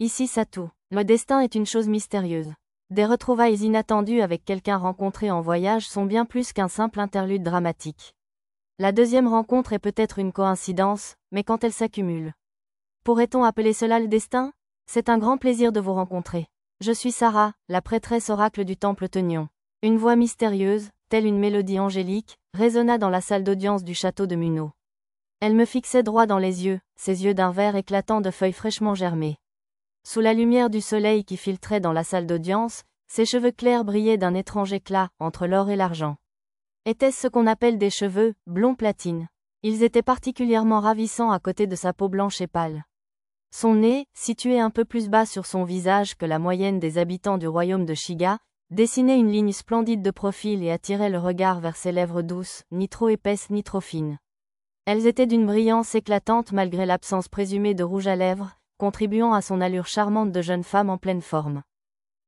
Ici Satou. Le destin est une chose mystérieuse. Des retrouvailles inattendues avec quelqu'un rencontré en voyage sont bien plus qu'un simple interlude dramatique. La deuxième rencontre est peut-être une coïncidence, mais quand elle s'accumule. Pourrait-on appeler cela le destin? C'est un grand plaisir de vous rencontrer. Je suis Sarah, la prêtresse oracle du temple Tenion. Une voix mystérieuse, telle une mélodie angélique, résonna dans la salle d'audience du château de Munno. Elle me fixait droit dans les yeux, ses yeux d'un vert éclatant de feuilles fraîchement germées. Sous la lumière du soleil qui filtrait dans la salle d'audience, ses cheveux clairs brillaient d'un étrange éclat, entre l'or et l'argent. Était-ce ce qu'on appelle des cheveux, blond platine? Ils étaient particulièrement ravissants à côté de sa peau blanche et pâle. Son nez, situé un peu plus bas sur son visage que la moyenne des habitants du royaume de Shiga, dessinait une ligne splendide de profil et attirait le regard vers ses lèvres douces, ni trop épaisses ni trop fines. Elles étaient d'une brillance éclatante malgré l'absence présumée de rouge à lèvres, contribuant à son allure charmante de jeune femme en pleine forme.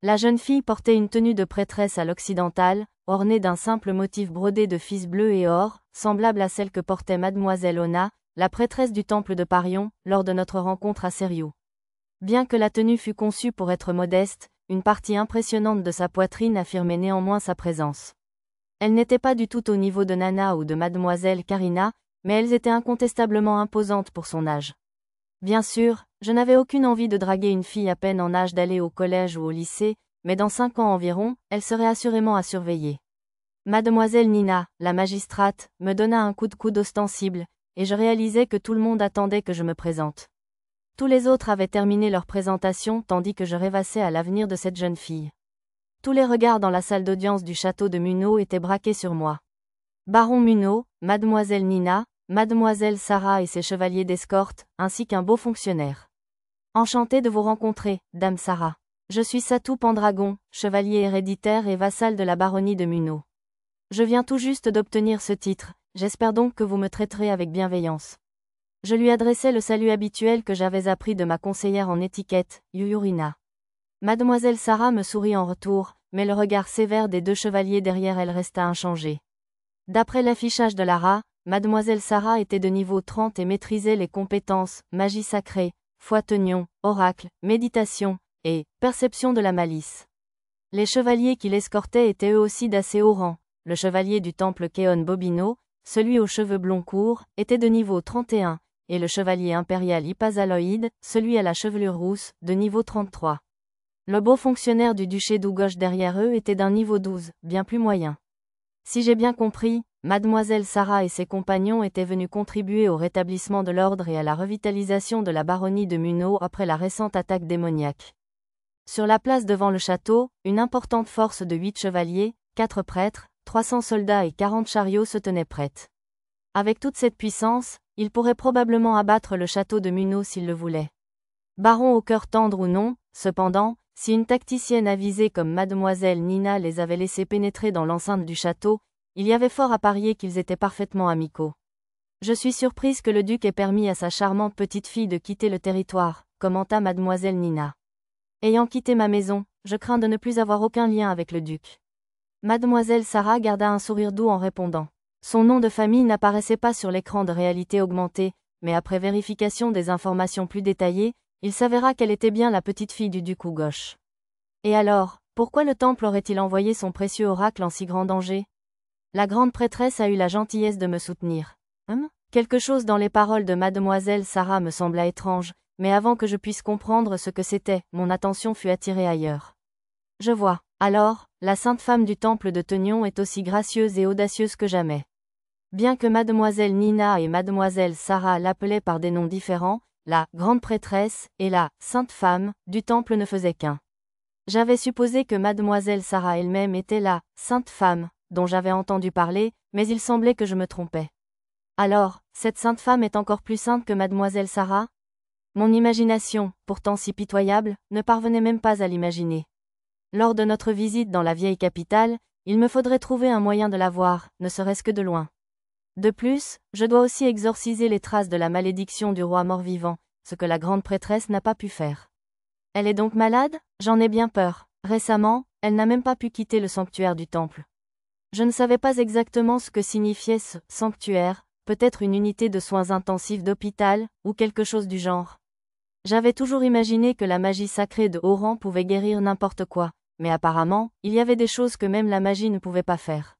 La jeune fille portait une tenue de prêtresse à l'occidentale, ornée d'un simple motif brodé de fils bleus et or, semblable à celle que portait mademoiselle Ona, la prêtresse du temple de Parion, lors de notre rencontre à Seriou. Bien que la tenue fût conçue pour être modeste, une partie impressionnante de sa poitrine affirmait néanmoins sa présence. Elle n'était pas du tout au niveau de Nana ou de mademoiselle Karina, mais elles étaient incontestablement imposantes pour son âge. Bien sûr, je n'avais aucune envie de draguer une fille à peine en âge d'aller au collège ou au lycée, mais dans 5 ans environ, elle serait assurément à surveiller. Mademoiselle Nina, la magistrate, me donna un coup de coude ostensible, et je réalisais que tout le monde attendait que je me présente. Tous les autres avaient terminé leur présentation tandis que je rêvassais à l'avenir de cette jeune fille. Tous les regards dans la salle d'audience du château de Munno étaient braqués sur moi. Baron Munno, mademoiselle Nina, mademoiselle Sarah et ses chevaliers d'escorte, ainsi qu'un beau fonctionnaire. Enchanté de vous rencontrer, dame Sarah. Je suis Satou Pendragon, chevalier héréditaire et vassal de la baronnie de Munno. Je viens tout juste d'obtenir ce titre, j'espère donc que vous me traiterez avec bienveillance. Je lui adressai le salut habituel que j'avais appris de ma conseillère en étiquette, Yuyurina. Mademoiselle Sarah me sourit en retour, mais le regard sévère des 2 chevaliers derrière elle resta inchangé. D'après l'affichage de Lara, Mademoiselle Sarah était de niveau 30 et maîtrisait les compétences magie sacrée, foi Tenion, oracle, méditation, et perception de la malice. Les chevaliers qui l'escortaient étaient eux aussi d'assez haut rang. Le chevalier du temple Keon Bobino, celui aux cheveux blonds courts, était de niveau 31, et le chevalier impérial Ipazaloïde, celui à la chevelure rousse, de niveau 33. Le beau fonctionnaire du duché d'Ougoche derrière eux était d'un niveau 12, bien plus moyen. Si j'ai bien compris, mademoiselle Sarah et ses compagnons étaient venus contribuer au rétablissement de l'ordre et à la revitalisation de la baronnie de Munno après la récente attaque démoniaque. Sur la place devant le château, une importante force de 8 chevaliers, 4 prêtres, 300 soldats et 40 chariots se tenaient prêtes. Avec toute cette puissance, ils pourraient probablement abattre le château de Munno s'ils le voulaient. Baron au cœur tendre ou non, cependant, si une tacticienne avisée comme mademoiselle Nina les avait laissés pénétrer dans l'enceinte du château, il y avait fort à parier qu'ils étaient parfaitement amicaux. Je suis surprise que le duc ait permis à sa charmante petite fille de quitter le territoire, commenta mademoiselle Nina. Ayant quitté ma maison, je crains de ne plus avoir aucun lien avec le duc. Mademoiselle Sarah garda un sourire doux en répondant. Son nom de famille n'apparaissait pas sur l'écran de réalité augmentée, mais après vérification des informations plus détaillées, il s'avéra qu'elle était bien la petite fille du duc Ougoche. Et alors, pourquoi le temple aurait-il envoyé son précieux oracle en si grand danger? La grande prêtresse a eu la gentillesse de me soutenir. Quelque chose dans les paroles de mademoiselle Sarah me sembla étrange, mais avant que je puisse comprendre ce que c'était, mon attention fut attirée ailleurs. Je vois. Alors, la sainte femme du temple de Tenion est aussi gracieuse et audacieuse que jamais. Bien que mademoiselle Nina et mademoiselle Sarah l'appelaient par des noms différents, la grande prêtresse et la sainte femme du temple ne faisaient qu'un. J'avais supposé que mademoiselle Sarah elle-même était la sainte femme dont j'avais entendu parler, mais il semblait que je me trompais. Alors, cette sainte femme est encore plus sainte que mademoiselle Sarah? Mon imagination, pourtant si pitoyable, ne parvenait même pas à l'imaginer. Lors de notre visite dans la vieille capitale, il me faudrait trouver un moyen de la voir, ne serait-ce que de loin. De plus, je dois aussi exorciser les traces de la malédiction du roi mort-vivant, ce que la grande prêtresse n'a pas pu faire. Elle est donc malade? J'en ai bien peur. Récemment, elle n'a même pas pu quitter le sanctuaire du temple. Je ne savais pas exactement ce que signifiait ce sanctuaire, peut-être une unité de soins intensifs d'hôpital, ou quelque chose du genre. J'avais toujours imaginé que la magie sacrée de haut rang pouvait guérir n'importe quoi, mais apparemment, il y avait des choses que même la magie ne pouvait pas faire.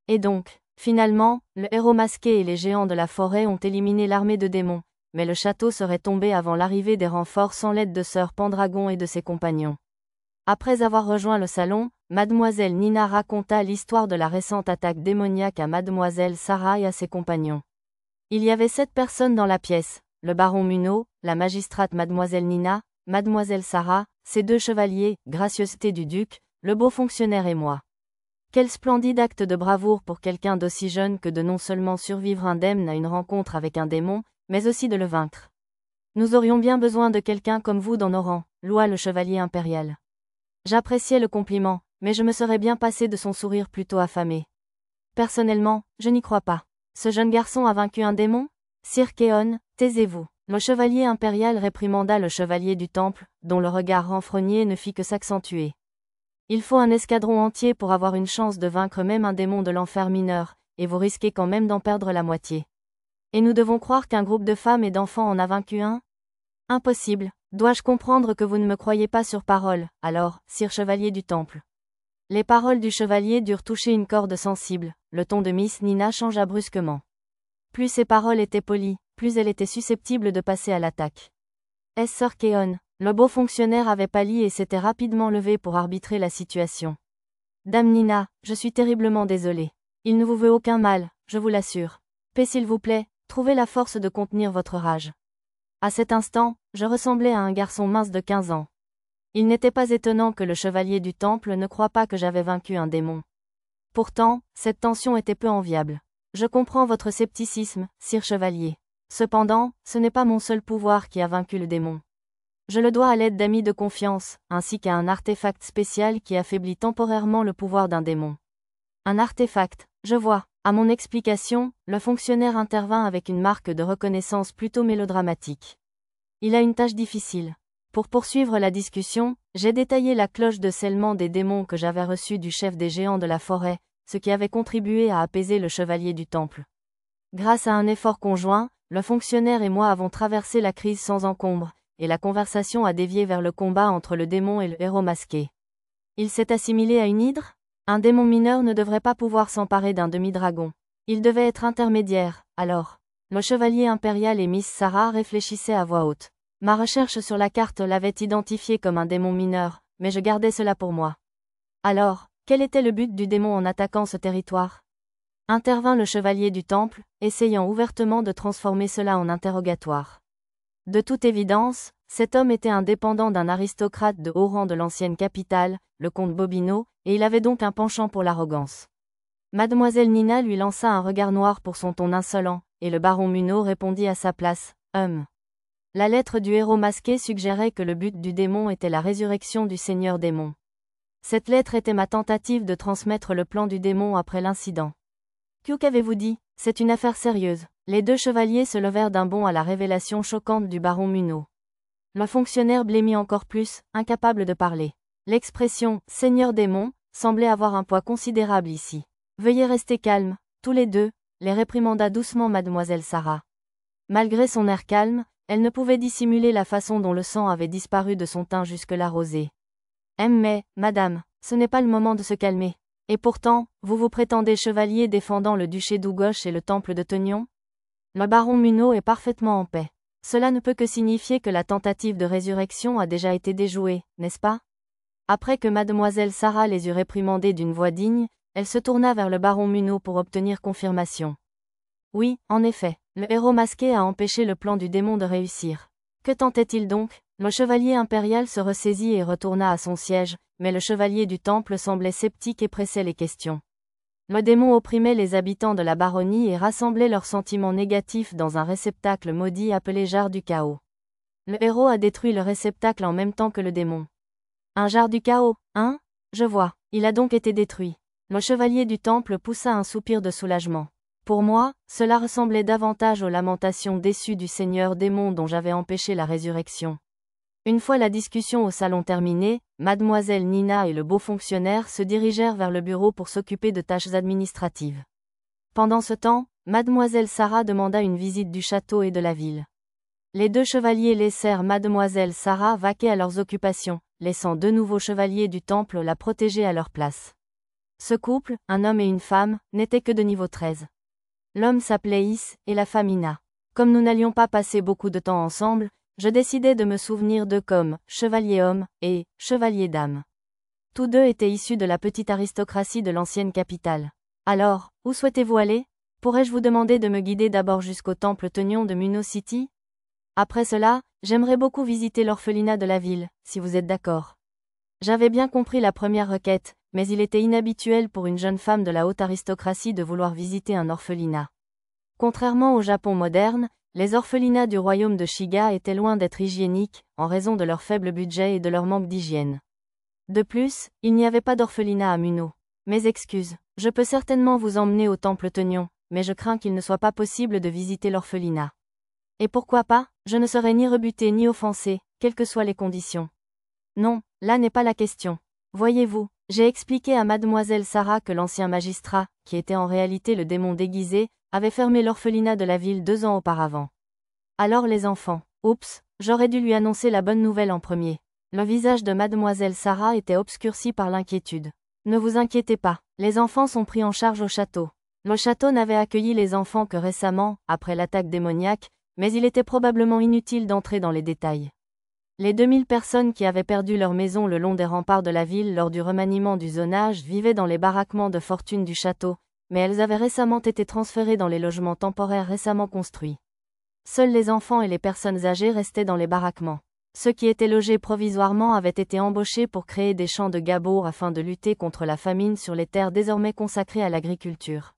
Et donc, finalement, le héros masqué et les géants de la forêt ont éliminé l'armée de démons, mais le château serait tombé avant l'arrivée des renforts sans l'aide de Sir Pendragon et de ses compagnons. Après avoir rejoint le salon, Mademoiselle Nina raconta l'histoire de la récente attaque démoniaque à Mademoiselle Sarah et à ses compagnons. Il y avait 7 personnes dans la pièce, le baron Munot, la magistrate Mademoiselle Nina, Mademoiselle Sarah, ses 2 chevaliers, gracieuseté du duc, le beau fonctionnaire et moi. Quel splendide acte de bravoure pour quelqu'un d'aussi jeune que de non seulement survivre indemne à une rencontre avec un démon, mais aussi de le vaincre. Nous aurions bien besoin de quelqu'un comme vous dans nos rangs, loua le chevalier impérial. J'appréciais le compliment, mais je me serais bien passé de son sourire plutôt affamé. Personnellement, je n'y crois pas. Ce jeune garçon a vaincu un démon? Sir Keon, taisez-vous. Le chevalier impérial réprimanda le chevalier du temple, dont le regard renfrogné ne fit que s'accentuer. Il faut un escadron entier pour avoir une chance de vaincre même un démon de l'enfer mineur, et vous risquez quand même d'en perdre la moitié. Et nous devons croire qu'un groupe de femmes et d'enfants en a vaincu un? Impossible. Dois-je comprendre que vous ne me croyez pas sur parole, alors, sire chevalier du temple? Les paroles du chevalier durent toucher une corde sensible, le ton de Miss Nina changea brusquement. Plus ses paroles étaient polies, plus elle était susceptible de passer à l'attaque. Est-ce Sir Keon? Le beau fonctionnaire avait pâli et s'était rapidement levé pour arbitrer la situation. Dame Nina, je suis terriblement désolé. Il ne vous veut aucun mal, je vous l'assure. Paix s'il vous plaît, trouvez la force de contenir votre rage. À cet instant, je ressemblais à un garçon mince de 15 ans. Il n'était pas étonnant que le chevalier du temple ne croie pas que j'avais vaincu un démon. Pourtant, cette tension était peu enviable. Je comprends votre scepticisme, sire chevalier. Cependant, ce n'est pas mon seul pouvoir qui a vaincu le démon. Je le dois à l'aide d'amis de confiance, ainsi qu'à un artefact spécial qui affaiblit temporairement le pouvoir d'un démon. Un artefact, je vois. À mon explication, le fonctionnaire intervint avec une marque de reconnaissance plutôt mélodramatique. Il a une tâche difficile. Pour poursuivre la discussion, j'ai détaillé la cloche de scellement des démons que j'avais reçue du chef des géants de la forêt, ce qui avait contribué à apaiser le chevalier du temple. Grâce à un effort conjoint, le fonctionnaire et moi avons traversé la crise sans encombre, et la conversation a dévié vers le combat entre le démon et le héros masqué. Il s'est assimilé à une hydre? Un démon mineur ne devrait pas pouvoir s'emparer d'un demi-dragon. Il devait être intermédiaire, alors. Le chevalier impérial et Miss Sarah réfléchissaient à voix haute. Ma recherche sur la carte l'avait identifié comme un démon mineur, mais je gardais cela pour moi. Alors, quel était le but du démon en attaquant ce territoire? Intervint le chevalier du temple, essayant ouvertement de transformer cela en interrogatoire. De toute évidence, cet homme était un dépendant d'un aristocrate de haut rang de l'ancienne capitale, le comte Bobino, et il avait donc un penchant pour l'arrogance. Mademoiselle Nina lui lança un regard noir pour son ton insolent, et le baron Munot répondit à sa place, La lettre du héros masqué suggérait que le but du démon était la résurrection du seigneur démon. Cette lettre était ma tentative de transmettre le plan du démon après l'incident. Qu'avez-vous dit? C'est une affaire sérieuse. Les 2 chevaliers se levèrent d'un bond à la révélation choquante du baron Munot. Le fonctionnaire blêmit encore plus, incapable de parler. L'expression « Seigneur démon » semblait avoir un poids considérable ici. Veuillez rester calme, tous les 2, les réprimanda doucement mademoiselle Sarah. Malgré son air calme, elle ne pouvait dissimuler la façon dont le sang avait disparu de son teint jusque-là rosé. Mais, madame, ce n'est pas le moment de se calmer. Et pourtant, vous vous prétendez chevalier défendant le duché d'Ougouche et le temple de Tenion? Le baron Munot est parfaitement en paix. Cela ne peut que signifier que la tentative de résurrection a déjà été déjouée, n'est-ce pas? Après que mademoiselle Sarah les eut réprimandés d'une voix digne, elle se tourna vers le baron Munot pour obtenir confirmation. Oui, en effet, le héros masqué a empêché le plan du démon de réussir. Que tentait-il donc? Le chevalier impérial se ressaisit et retourna à son siège, mais le chevalier du temple semblait sceptique et pressait les questions. Le démon opprimait les habitants de la baronnie et rassemblait leurs sentiments négatifs dans un réceptacle maudit appelé Jarre du Chaos. Le héros a détruit le réceptacle en même temps que le démon. Un Jarre du Chaos, hein? Je vois, il a donc été détruit. Le chevalier du temple poussa un soupir de soulagement. Pour moi, cela ressemblait davantage aux lamentations déçues du seigneur démon dont j'avais empêché la résurrection. Une fois la discussion au salon terminée, mademoiselle Nina et le beau fonctionnaire se dirigèrent vers le bureau pour s'occuper de tâches administratives. Pendant ce temps, mademoiselle Sarah demanda une visite du château et de la ville. Les 2 chevaliers laissèrent mademoiselle Sarah vaquer à leurs occupations, laissant 2 nouveaux chevaliers du temple la protéger à leur place. Ce couple, un homme et une femme, n'était que de niveau 13. L'homme s'appelait Is, et la femme Ina. Comme nous n'allions pas passer beaucoup de temps ensemble, je décidai de me souvenir d'eux comme chevalier homme et chevalier dame. Tous 2 étaient issus de la petite aristocratie de l'ancienne capitale. Alors, où souhaitez-vous aller? Pourrais-je vous demander de me guider d'abord jusqu'au temple Tenion de Muno City? Après cela, j'aimerais beaucoup visiter l'orphelinat de la ville, si vous êtes d'accord. J'avais bien compris la première requête, mais il était inhabituel pour une jeune femme de la haute aristocratie de vouloir visiter un orphelinat. Contrairement au Japon moderne, les orphelinats du royaume de Shiga étaient loin d'être hygiéniques, en raison de leur faible budget et de leur manque d'hygiène. De plus, il n'y avait pas d'orphelinat à Muno. Mes excuses, je peux certainement vous emmener au temple Tenion, mais je crains qu'il ne soit pas possible de visiter l'orphelinat. Et pourquoi pas? Je ne serai ni rebutée ni offensée, quelles que soient les conditions. Non, là n'est pas la question. Voyez-vous, j'ai expliqué à mademoiselle Sarah que l'ancien magistrat, qui était en réalité le démon déguisé, avait fermé l'orphelinat de la ville 2 ans auparavant. Alors les enfants, oups, j'aurais dû lui annoncer la bonne nouvelle en premier. Le visage de mademoiselle Sarah était obscurci par l'inquiétude. Ne vous inquiétez pas, les enfants sont pris en charge au château. Le château n'avait accueilli les enfants que récemment, après l'attaque démoniaque, mais il était probablement inutile d'entrer dans les détails. Les 2000 personnes qui avaient perdu leur maison le long des remparts de la ville lors du remaniement du zonage vivaient dans les baraquements de fortune du château, mais elles avaient récemment été transférées dans les logements temporaires récemment construits. Seuls les enfants et les personnes âgées restaient dans les baraquements. Ceux qui étaient logés provisoirement avaient été embauchés pour créer des champs de gabour afin de lutter contre la famine sur les terres désormais consacrées à l'agriculture.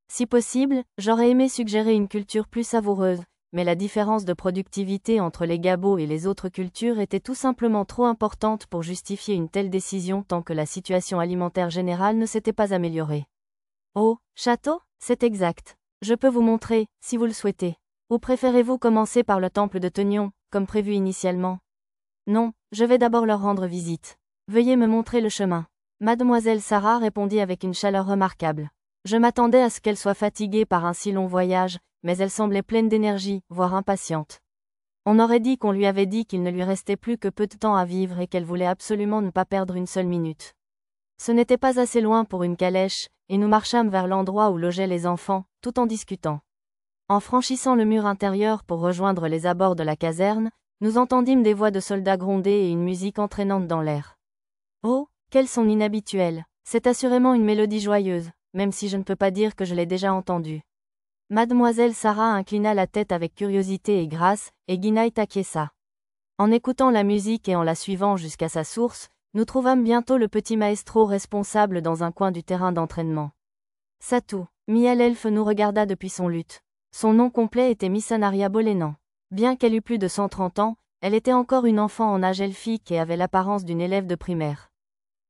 Si possible, j'aurais aimé suggérer une culture plus savoureuse, mais la différence de productivité entre les gabots et les autres cultures était tout simplement trop importante pour justifier une telle décision tant que la situation alimentaire générale ne s'était pas améliorée. Oh, château? C'est exact. Je peux vous montrer, si vous le souhaitez. Ou préférez-vous commencer par le temple de Tenion, comme prévu initialement? Non, je vais d'abord leur rendre visite. Veuillez me montrer le chemin. Mademoiselle Sarah répondit avec une chaleur remarquable. Je m'attendais à ce qu'elle soit fatiguée par un si long voyage, mais elle semblait pleine d'énergie, voire impatiente. On aurait dit qu'on lui avait dit qu'il ne lui restait plus que peu de temps à vivre et qu'elle voulait absolument ne pas perdre une seule minute. Ce n'était pas assez loin pour une calèche, et nous marchâmes vers l'endroit où logeaient les enfants, tout en discutant. En franchissant le mur intérieur pour rejoindre les abords de la caserne, nous entendîmes des voix de soldats gronder et une musique entraînante dans l'air. Oh, quels son inhabituels! C'est assurément une mélodie joyeuse, même si je ne peux pas dire que je l'ai déjà entendue. Mademoiselle Sarah inclina la tête avec curiosité et grâce, et Ginaï acquiesça. En écoutant la musique et en la suivant jusqu'à sa source, nous trouvâmes bientôt le petit maestro responsable dans un coin du terrain d'entraînement. Satou, Mia l'elfe nous regarda depuis son luth. Son nom complet était Missanaria Bolénan. Bien qu'elle eût plus de 130 ans, elle était encore une enfant en âge elfique et avait l'apparence d'une élève de primaire.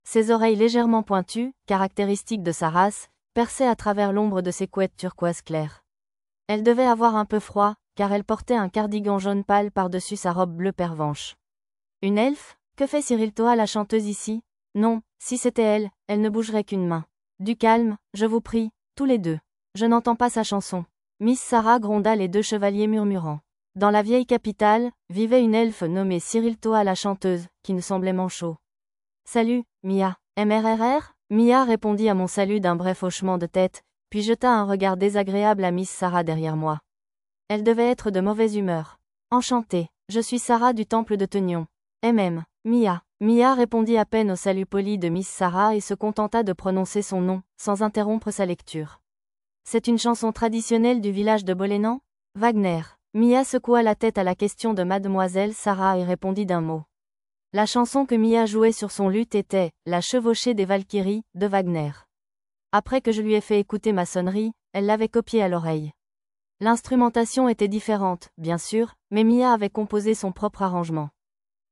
Ses oreilles légèrement pointues, caractéristiques de sa race, perçaient à travers l'ombre de ses couettes turquoise claires. Elle devait avoir un peu froid, car elle portait un cardigan jaune pâle par-dessus sa robe bleue pervenche. Une elfe? Que fait Cyriltoa la chanteuse ici? Non, si c'était elle, elle ne bougerait qu'une main. Du calme, je vous prie, tous les deux. Je n'entends pas sa chanson. Miss Sarah gronda les 2 chevaliers murmurant. Dans la vieille capitale, vivait une elfe nommée Cyriltoa la chanteuse, qui ne semblait manchot. Salut, Mia. MRRR? Mia répondit à mon salut d'un bref hochement de tête, puis jeta un regard désagréable à Miss Sarah derrière moi. Elle devait être de mauvaise humeur. Enchantée, je suis Sarah du temple de Tenion. Mia. Mia répondit à peine au salut poli de Miss Sarah et se contenta de prononcer son nom, sans interrompre sa lecture. C'est une chanson traditionnelle du village de Bolénan? Wagner. Mia secoua la tête à la question de mademoiselle Sarah et répondit d'un mot. La chanson que Mia jouait sur son luth était « La chevauchée des Valkyries » de Wagner. Après que je lui ai fait écouter ma sonnerie, elle l'avait copiée à l'oreille. L'instrumentation était différente, bien sûr, mais Mia avait composé son propre arrangement.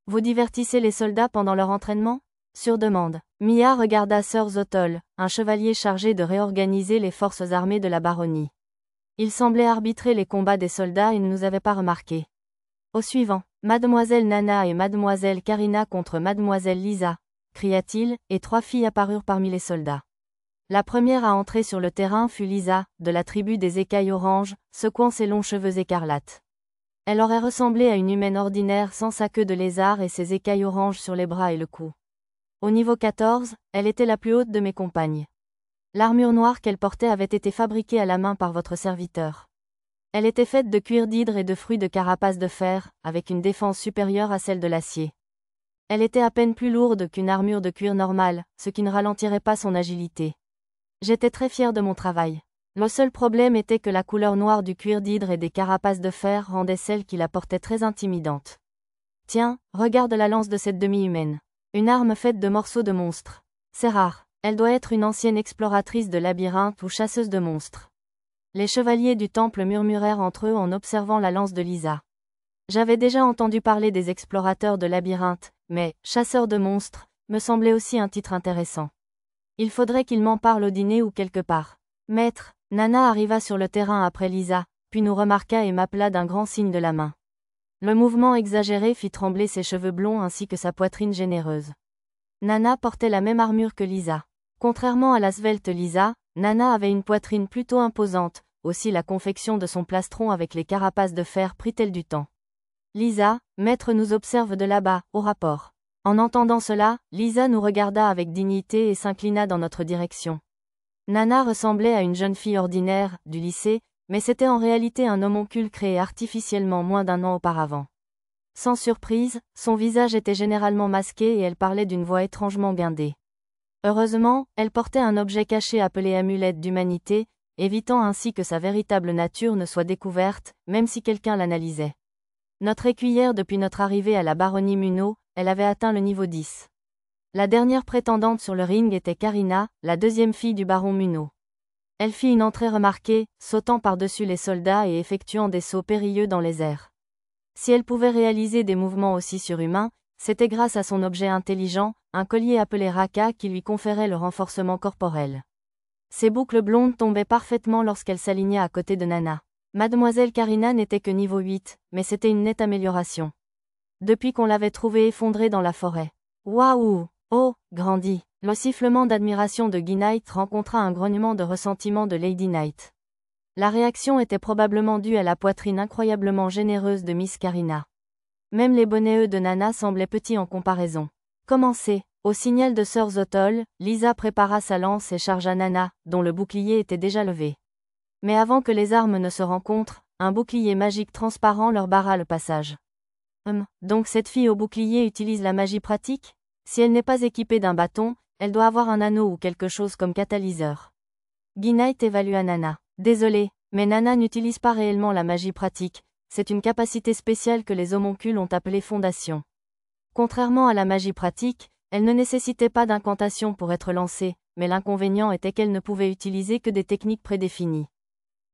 Vous divertissez les soldats pendant leur entraînement? Sur demande. Mia regarda Sir Zotol, un chevalier chargé de réorganiser les forces armées de la baronnie. Il semblait arbitrer les combats des soldats et ne nous avait pas remarqués. Au suivant, Mademoiselle Nana et Mademoiselle Karina contre Mademoiselle Lisa, cria-t-il, et 3 filles apparurent parmi les soldats. La première à entrer sur le terrain fut Lisa, de la tribu des écailles oranges, secouant ses longs cheveux écarlates. Elle aurait ressemblé à une humaine ordinaire sans sa queue de lézard et ses écailles oranges sur les bras et le cou. Au niveau 14, elle était la plus haute de mes compagnes. L'armure noire qu'elle portait avait été fabriquée à la main par votre serviteur. Elle était faite de cuir d'hydre et de fruits de carapace de fer, avec une défense supérieure à celle de l'acier. Elle était à peine plus lourde qu'une armure de cuir normale, ce qui ne ralentirait pas son agilité. J'étais très fier de mon travail. Le seul problème était que la couleur noire du cuir d'hydre et des carapaces de fer rendait celle qui la portait très intimidante. Tiens, regarde la lance de cette demi-humaine. Une arme faite de morceaux de monstres. C'est rare. Elle doit être une ancienne exploratrice de labyrinthe ou chasseuse de monstres. Les chevaliers du temple murmurèrent entre eux en observant la lance de Lisa. J'avais déjà entendu parler des explorateurs de labyrinthe, mais chasseurs de monstres me semblait aussi un titre intéressant. Il faudrait qu'il m'en parle au dîner ou quelque part. Maître, Nana arriva sur le terrain après Lisa, puis nous remarqua et m'appela d'un grand signe de la main. Le mouvement exagéré fit trembler ses cheveux blonds ainsi que sa poitrine généreuse. Nana portait la même armure que Lisa. Contrairement à la svelte Lisa, Nana avait une poitrine plutôt imposante, aussi la confection de son plastron avec les carapaces de fer prit-elle du temps. Lisa, maître nous observe de là-bas, au rapport. En entendant cela, Lisa nous regarda avec dignité et s'inclina dans notre direction. Nana ressemblait à une jeune fille ordinaire, du lycée, mais c'était en réalité un homoncule créé artificiellement moins d'1 an auparavant. Sans surprise, son visage était généralement masqué et elle parlait d'une voix étrangement guindée. Heureusement, elle portait un objet caché appelé amulette d'humanité, évitant ainsi que sa véritable nature ne soit découverte, même si quelqu'un l'analysait. Notre écuyère depuis notre arrivée à la baronnie Munno, elle avait atteint le niveau 10. La dernière prétendante sur le ring était Karina, la deuxième fille du baron Munno. Elle fit une entrée remarquée, sautant par-dessus les soldats et effectuant des sauts périlleux dans les airs. Si elle pouvait réaliser des mouvements aussi surhumains, c'était grâce à son objet intelligent, un collier appelé Raka qui lui conférait le renforcement corporel. Ses boucles blondes tombaient parfaitement lorsqu'elle s'aligna à côté de Nana. Mademoiselle Karina n'était que niveau 8, mais c'était une nette amélioration. Depuis qu'on l'avait trouvée effondrée dans la forêt. Waouh! Oh, grandit! Le sifflement d'admiration de Guy Knight rencontra un grognement de ressentiment de Lady Knight. La réaction était probablement due à la poitrine incroyablement généreuse de Miss Karina. Même les bonnets de Nana semblaient petits en comparaison. Commencez. Au signal de Sir Zotol, Lisa prépara sa lance et chargea Nana, dont le bouclier était déjà levé. Mais avant que les armes ne se rencontrent, un bouclier magique transparent leur barra le passage. Donc cette fille au bouclier utilise la magie pratique? Si elle n'est pas équipée d'un bâton, elle doit avoir un anneau ou quelque chose comme catalyseur. Guy Knight évalua Nana. Désolé, mais Nana n'utilise pas réellement la magie pratique, c'est une capacité spéciale que les homoncules ont appelée fondation. Contrairement à la magie pratique, elle ne nécessitait pas d'incantation pour être lancée, mais l'inconvénient était qu'elle ne pouvait utiliser que des techniques prédéfinies.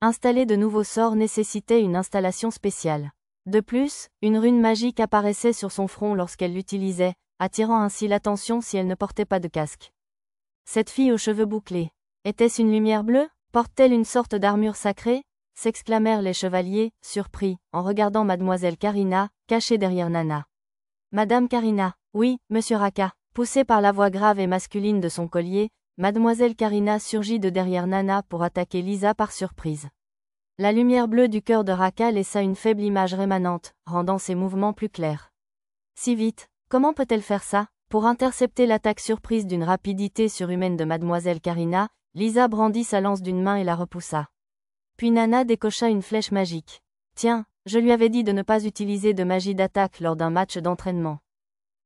Installer de nouveaux sorts nécessitait une installation spéciale. De plus, une rune magique apparaissait sur son front lorsqu'elle l'utilisait, attirant ainsi l'attention si elle ne portait pas de casque. Cette fille aux cheveux bouclés. Était-ce une lumière bleue? Porte-t-elle une sorte d'armure sacrée? S'exclamèrent les chevaliers, surpris, en regardant mademoiselle Karina, cachée derrière Nana. Madame Karina, oui, monsieur Raka. Poussée par la voix grave et masculine de son collier, mademoiselle Karina surgit de derrière Nana pour attaquer Lisa par surprise. La lumière bleue du cœur de Raka laissa une faible image rémanente, rendant ses mouvements plus clairs. Si vite, comment peut-elle faire ça? Pour intercepter l'attaque surprise d'une rapidité surhumaine de mademoiselle Karina, Lisa brandit sa lance d'une main et la repoussa. Puis Nana décocha une flèche magique. Tiens, je lui avais dit de ne pas utiliser de magie d'attaque lors d'un match d'entraînement.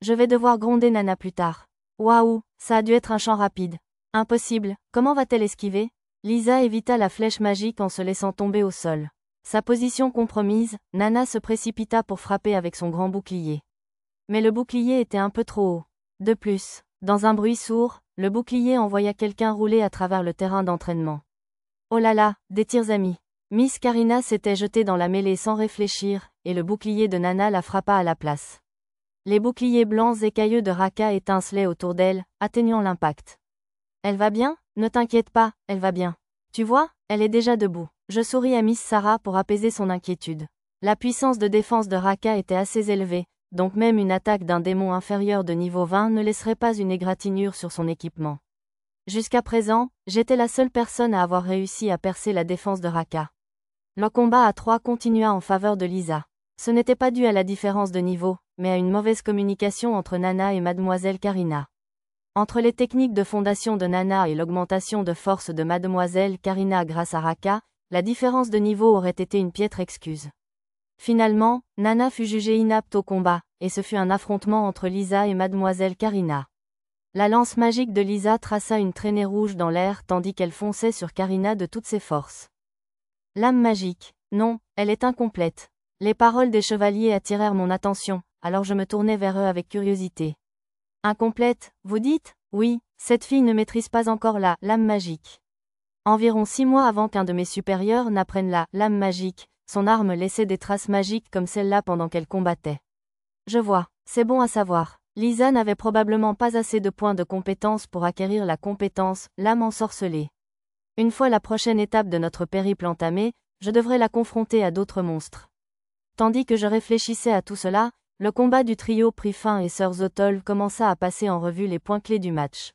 Je vais devoir gronder Nana plus tard. Waouh, ça a dû être un champ rapide. Impossible, comment va-t-elle esquiver? Lisa évita la flèche magique en se laissant tomber au sol. Sa position compromise, Nana se précipita pour frapper avec son grand bouclier. Mais le bouclier était un peu trop haut. De plus, dans un bruit sourd, le bouclier envoya quelqu'un rouler à travers le terrain d'entraînement. Oh là là, des tirs amis. Miss Karina s'était jetée dans la mêlée sans réfléchir, et le bouclier de Nana la frappa à la place. Les boucliers blancs écailleux de Raka étincelaient autour d'elle, atteignant l'impact. Elle va bien? Ne t'inquiète pas, elle va bien. Tu vois, elle est déjà debout. Je souris à Miss Sarah pour apaiser son inquiétude. La puissance de défense de Raka était assez élevée, donc même une attaque d'un démon inférieur de niveau 20 ne laisserait pas une égratignure sur son équipement. Jusqu'à présent, j'étais la seule personne à avoir réussi à percer la défense de Raka. Le combat à 3 continua en faveur de Lisa. Ce n'était pas dû à la différence de niveau, mais à une mauvaise communication entre Nana et Mademoiselle Karina. Entre les techniques de fondation de Nana et l'augmentation de force de Mademoiselle Karina grâce à Raka, la différence de niveau aurait été une piètre excuse. Finalement, Nana fut jugée inapte au combat, et ce fut un affrontement entre Lisa et Mademoiselle Karina. La lance magique de Lisa traça une traînée rouge dans l'air tandis qu'elle fonçait sur Karina de toutes ses forces. Lame magique. Non, elle est incomplète. Les paroles des chevaliers attirèrent mon attention, alors je me tournai vers eux avec curiosité. Incomplète, vous dites? Oui, cette fille ne maîtrise pas encore la lame magique. Environ 6 mois avant qu'un de mes supérieurs n'apprenne la lame magique, son arme laissait des traces magiques comme celle-là pendant qu'elle combattait. Je vois, c'est bon à savoir. Lisa n'avait probablement pas assez de points de compétence pour acquérir la compétence lame ensorcelée. Une fois la prochaine étape de notre périple entamée, je devrais la confronter à d'autres monstres. Tandis que je réfléchissais à tout cela, le combat du trio prit fin et Sir Zotol commença à passer en revue les points clés du match.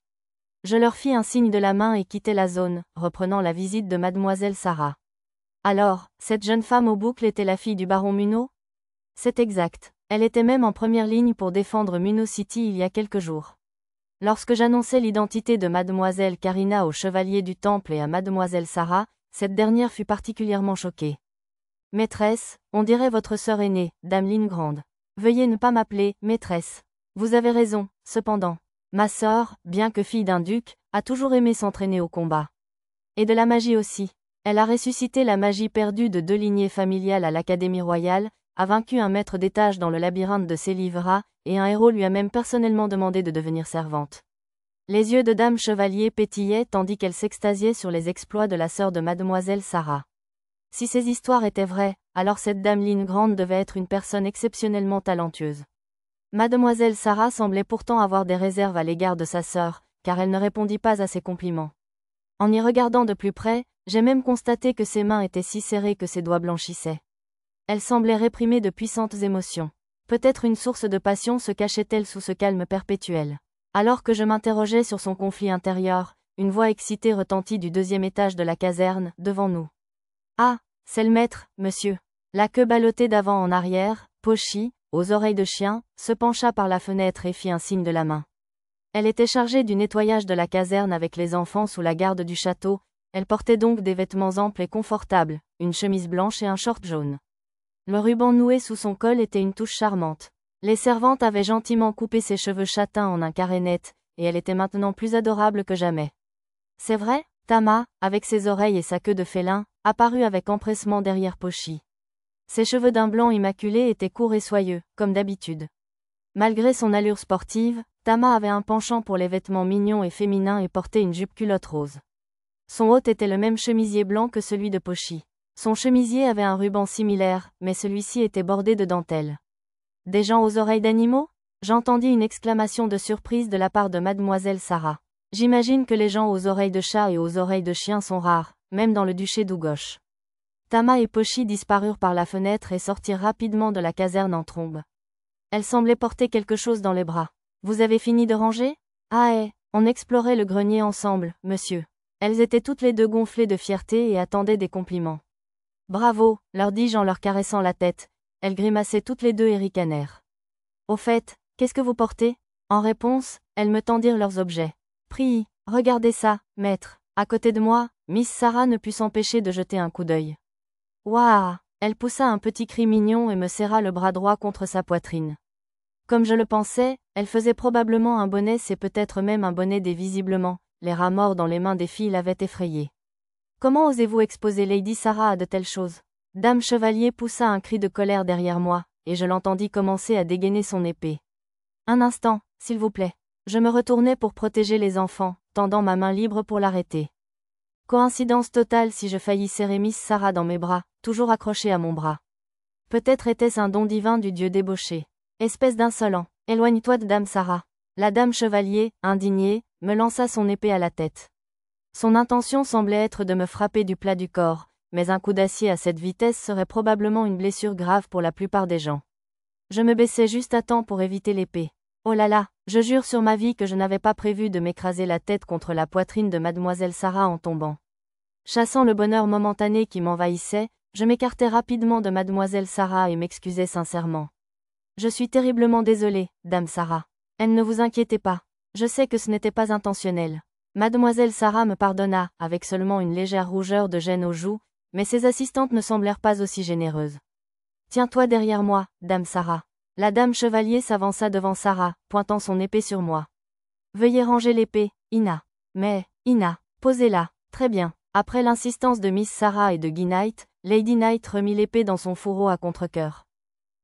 Je leur fis un signe de la main et quittai la zone, reprenant la visite de Mademoiselle Sarah. Alors, cette jeune femme aux boucles était la fille du baron Munno? C'est exact. Elle était même en première ligne pour défendre Munno City il y a quelques jours. Lorsque j'annonçai l'identité de Mademoiselle Karina au chevalier du Temple et à Mademoiselle Sarah, cette dernière fut particulièrement choquée. Maîtresse, on dirait votre sœur aînée, Dame Lingrande. Veuillez ne pas m'appeler maîtresse. Vous avez raison, cependant. Ma sœur, bien que fille d'un duc, a toujours aimé s'entraîner au combat. Et de la magie aussi. Elle a ressuscité la magie perdue de 2 lignées familiales à l'Académie royale, a vaincu un maître d'étage dans le labyrinthe de Célivra, et un héros lui a même personnellement demandé de devenir servante. Les yeux de Dame Chevalier pétillaient tandis qu'elle s'extasiait sur les exploits de la sœur de Mademoiselle Sarah. Si ces histoires étaient vraies, alors cette Dame Lingrande devait être une personne exceptionnellement talentueuse. Mademoiselle Sarah semblait pourtant avoir des réserves à l'égard de sa sœur, car elle ne répondit pas à ses compliments. En y regardant de plus près, j'ai même constaté que ses mains étaient si serrées que ses doigts blanchissaient. Elle semblait réprimer de puissantes émotions. Peut-être une source de passion se cachait-elle sous ce calme perpétuel. Alors que je m'interrogeais sur son conflit intérieur, une voix excitée retentit du 2e étage de la caserne, devant nous. Ah, c'est le maître, monsieur. La queue ballottée d'avant en arrière, Pochi, aux oreilles de chien, se pencha par la fenêtre et fit un signe de la main. Elle était chargée du nettoyage de la caserne avec les enfants sous la garde du château, elle portait donc des vêtements amples et confortables, une chemise blanche et un short jaune. Le ruban noué sous son col était une touche charmante. Les servantes avaient gentiment coupé ses cheveux châtains en un carré net, et elle était maintenant plus adorable que jamais. C'est vrai, Tama, avec ses oreilles et sa queue de félin, apparut avec empressement derrière Pochi. Ses cheveux d'un blanc immaculé étaient courts et soyeux, comme d'habitude. Malgré son allure sportive, Tama avait un penchant pour les vêtements mignons et féminins et portait une jupe-culotte rose. Son hôte était le même chemisier blanc que celui de Pochi. Son chemisier avait un ruban similaire, mais celui-ci était bordé de dentelle. Des gens aux oreilles d'animaux? J'entendis une exclamation de surprise de la part de Mademoiselle Sarah. J'imagine que les gens aux oreilles de chat et aux oreilles de chien sont rares, même dans le duché d'Ougoche. Tama et Pochi disparurent par la fenêtre et sortirent rapidement de la caserne en trombe. Elle semblait porter quelque chose dans les bras. Vous avez fini de ranger? Ah on explorait le grenier ensemble, monsieur. Elles étaient toutes les deux gonflées de fierté et attendaient des compliments. Bravo, leur dis-je en leur caressant la tête. Elles grimaçaient toutes les deux et ricanèrent. Au fait, qu'est-ce que vous portez? En réponse, elles me tendirent leurs objets. Prie, regardez ça, maître. À côté de moi, Miss Sarah ne put s'empêcher de jeter un coup d'œil. Waouh! Elle poussa un petit cri mignon et me serra le bras droit contre sa poitrine. Comme je le pensais, elle faisait probablement un bonnet, c'est peut-être même un bonnet visiblement. Les rats morts dans les mains des filles l'avaient effrayée. Comment osez-vous exposer Lady Sarah à de telles choses? Dame Chevalier poussa un cri de colère derrière moi, et je l'entendis commencer à dégainer son épée. Un instant, s'il vous plaît. Je me retournai pour protéger les enfants, tendant ma main libre pour l'arrêter. Coïncidence totale si je faillis serrer Miss Sarah dans mes bras, toujours accrochée à mon bras. Peut-être était-ce un don divin du dieu débauché. Espèce d'insolent, éloigne-toi de Dame Sarah. La Dame Chevalier, indignée, me lança son épée à la tête. Son intention semblait être de me frapper du plat du corps, mais un coup d'acier à cette vitesse serait probablement une blessure grave pour la plupart des gens. Je me baissai juste à temps pour éviter l'épée. Oh là là, je jure sur ma vie que je n'avais pas prévu de m'écraser la tête contre la poitrine de Mademoiselle Sarah en tombant. Chassant le bonheur momentané qui m'envahissait, Je m'écartai rapidement de mademoiselle Sarah et m'excusai sincèrement. Je suis terriblement désolée, dame Sarah. Ne vous inquiétez pas. Je sais que ce n'était pas intentionnel. Mademoiselle Sarah me pardonna, avec seulement une légère rougeur de gêne aux joues, mais ses assistantes ne semblèrent pas aussi généreuses. Tiens-toi derrière moi, dame Sarah. La dame chevalier s'avança devant Sarah, pointant son épée sur moi. Veuillez ranger l'épée, Ina. Mais, Ina, posez-la. Très bien. Après l'insistance de Miss Sarah et de Guy Knight, Lady Knight remit l'épée dans son fourreau à contre-cœur.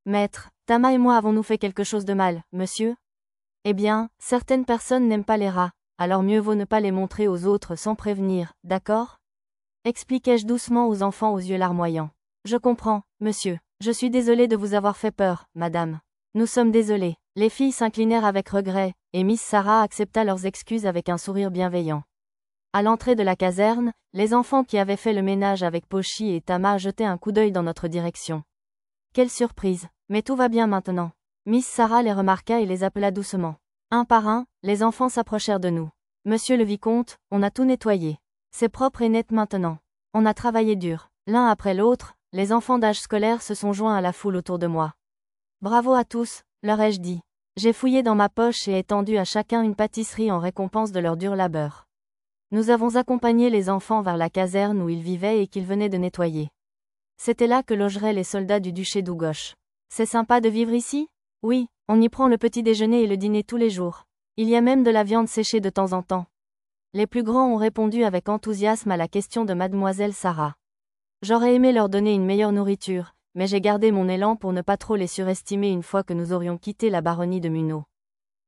Maître, Tama et moi avons-nous fait quelque chose de mal, monsieur? Eh bien, certaines personnes n'aiment pas les rats, alors mieux vaut ne pas les montrer aux autres sans prévenir, d'accord? Expliquai-je doucement aux enfants aux yeux larmoyants. Je comprends, monsieur. Je suis désolée de vous avoir fait peur, madame. Nous sommes désolés. Les filles s'inclinèrent avec regret, et Miss Sarah accepta leurs excuses avec un sourire bienveillant. À l'entrée de la caserne, les enfants qui avaient fait le ménage avec Pochi et Tama jetaient un coup d'œil dans notre direction. Quelle surprise! Mais tout va bien maintenant. Miss Sarah les remarqua et les appela doucement. Un par un, les enfants s'approchèrent de nous. Monsieur le vicomte, on a tout nettoyé. C'est propre et net maintenant. On a travaillé dur. L'un après l'autre, les enfants d'âge scolaire se sont joints à la foule autour de moi. Bravo à tous, leur ai-je dit. J'ai fouillé dans ma poche et étendu à chacun une pâtisserie en récompense de leur dur labeur. Nous avons accompagné les enfants vers la caserne où ils vivaient et qu'ils venaient de nettoyer. C'était là que logeraient les soldats du duché d'Ougoche. C'est sympa de vivre ici? Oui, on y prend le petit déjeuner et le dîner tous les jours. Il y a même de la viande séchée de temps en temps. Les plus grands ont répondu avec enthousiasme à la question de mademoiselle Sarah. J'aurais aimé leur donner une meilleure nourriture, mais j'ai gardé mon élan pour ne pas trop les surestimer une fois que nous aurions quitté la baronnie de Munot.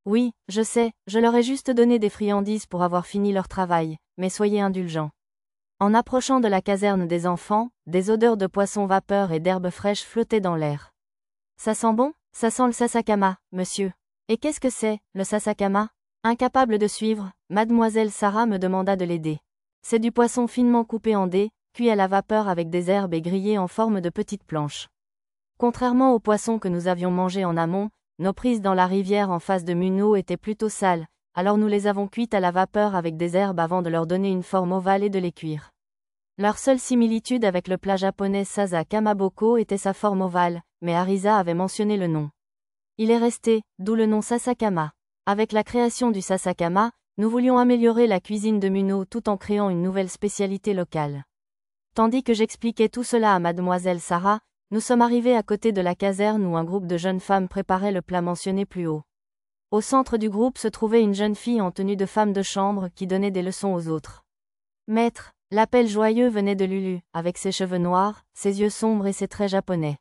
Oui, je sais, je leur ai juste donné des friandises pour avoir fini leur travail, mais soyez indulgents. En approchant de la caserne des enfants, des odeurs de poissons vapeur et d'herbes fraîches flottaient dans l'air. Ça sent bon? Ça sent le sasakama, monsieur. Et qu'est-ce que c'est, le sasakama? Incapable de suivre, mademoiselle Sarah me demanda de l'aider. C'est du poisson finement coupé en dés, cuit à la vapeur avec des herbes et grillé en forme de petites planches. Contrairement aux poissons que nous avions mangés en amont, nos prises dans la rivière en face de Munot étaient plutôt sales, alors nous les avons cuites à la vapeur avec des herbes avant de leur donner une forme ovale et de les cuire. Leur seule similitude avec le plat japonais Sasa Kamaboko était sa forme ovale, mais Arisa avait mentionné le nom. Il est resté, d'où le nom Sasakama. Avec la création du Sasakama, nous voulions améliorer la cuisine de Munot tout en créant une nouvelle spécialité locale. Tandis que j'expliquais tout cela à mademoiselle Sarah, nous sommes arrivés à côté de la caserne où un groupe de jeunes femmes préparait le plat mentionné plus haut. Au centre du groupe se trouvait une jeune fille en tenue de femme de chambre qui donnait des leçons aux autres. Maître, l'appel joyeux venait de Lulu, avec ses cheveux noirs, ses yeux sombres et ses traits japonais.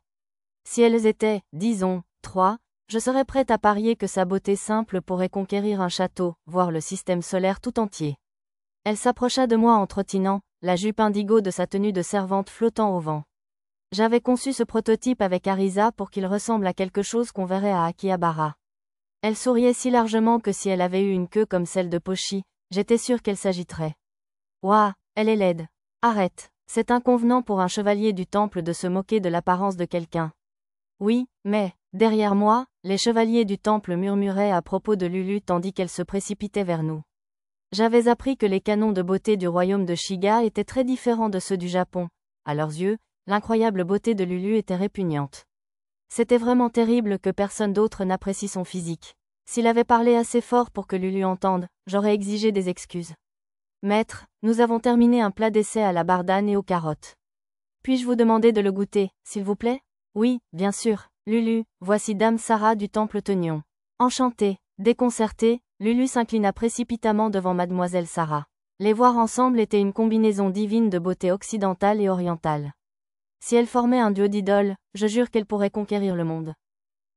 Si elles étaient, disons, 3, je serais prête à parier que sa beauté simple pourrait conquérir un château, voire le système solaire tout entier. Elle s'approcha de moi en trottinant, la jupe indigo de sa tenue de servante flottant au vent. J'avais conçu ce prototype avec Arisa pour qu'il ressemble à quelque chose qu'on verrait à Akihabara. Elle souriait si largement que si elle avait eu une queue comme celle de Pochi, j'étais sûre qu'elle s'agiterait. Ouah, elle est laide. Arrête, c'est inconvenant pour un chevalier du temple de se moquer de l'apparence de quelqu'un. Oui, mais, derrière moi, les chevaliers du temple murmuraient à propos de Lulu tandis qu'elle se précipitait vers nous. J'avais appris que les canons de beauté du royaume de Shiga étaient très différents de ceux du Japon. À leurs yeux, l'incroyable beauté de Lulu était répugnante. C'était vraiment terrible que personne d'autre n'apprécie son physique. S'il avait parlé assez fort pour que Lulu entende, j'aurais exigé des excuses. Maître, nous avons terminé un plat d'essai à la bardane et aux carottes. Puis-je vous demander de le goûter, s'il vous plaît? Oui, bien sûr, Lulu, voici Dame Sarah du Temple Tenion. Enchantée, déconcertée, Lulu s'inclina précipitamment devant mademoiselle Sarah. Les voir ensemble était une combinaison divine de beauté occidentale et orientale. Si elle formait un duo d'idoles, je jure qu'elle pourrait conquérir le monde.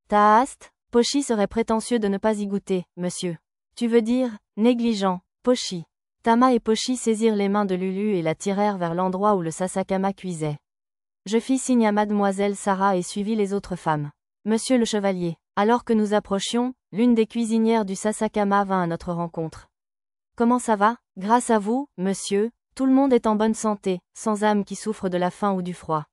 Taast, Pochi serait prétentieux de ne pas y goûter, monsieur. Tu veux dire, négligent, Pochi. Tama et Pochi saisirent les mains de Lulu et la tirèrent vers l'endroit où le sasakama cuisait. Je fis signe à mademoiselle Sarah et suivis les autres femmes. Monsieur le chevalier, alors que nous approchions, l'une des cuisinières du sasakama vint à notre rencontre. Comment ça va? Grâce à vous, monsieur, tout le monde est en bonne santé, sans âme qui souffre de la faim ou du froid.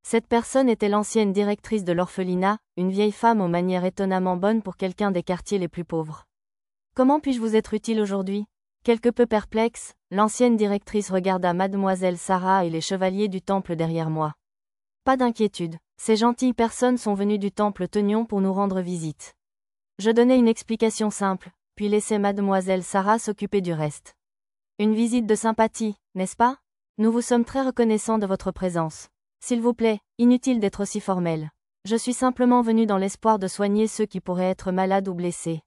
Cette personne était l'ancienne directrice de l'orphelinat, une vieille femme aux manières étonnamment bonnes pour quelqu'un des quartiers les plus pauvres. Comment puis-je vous être utile aujourd'hui? Quelque peu perplexe, l'ancienne directrice regarda mademoiselle Sarah et les chevaliers du temple derrière moi. Pas d'inquiétude, ces gentilles personnes sont venues du temple Teunion pour nous rendre visite. Je donnai une explication simple, puis laissai mademoiselle Sarah s'occuper du reste. Une visite de sympathie, n'est-ce pas? Nous vous sommes très reconnaissants de votre présence. S'il vous plaît, inutile d'être aussi formel. Je suis simplement venu dans l'espoir de soigner ceux qui pourraient être malades ou blessés.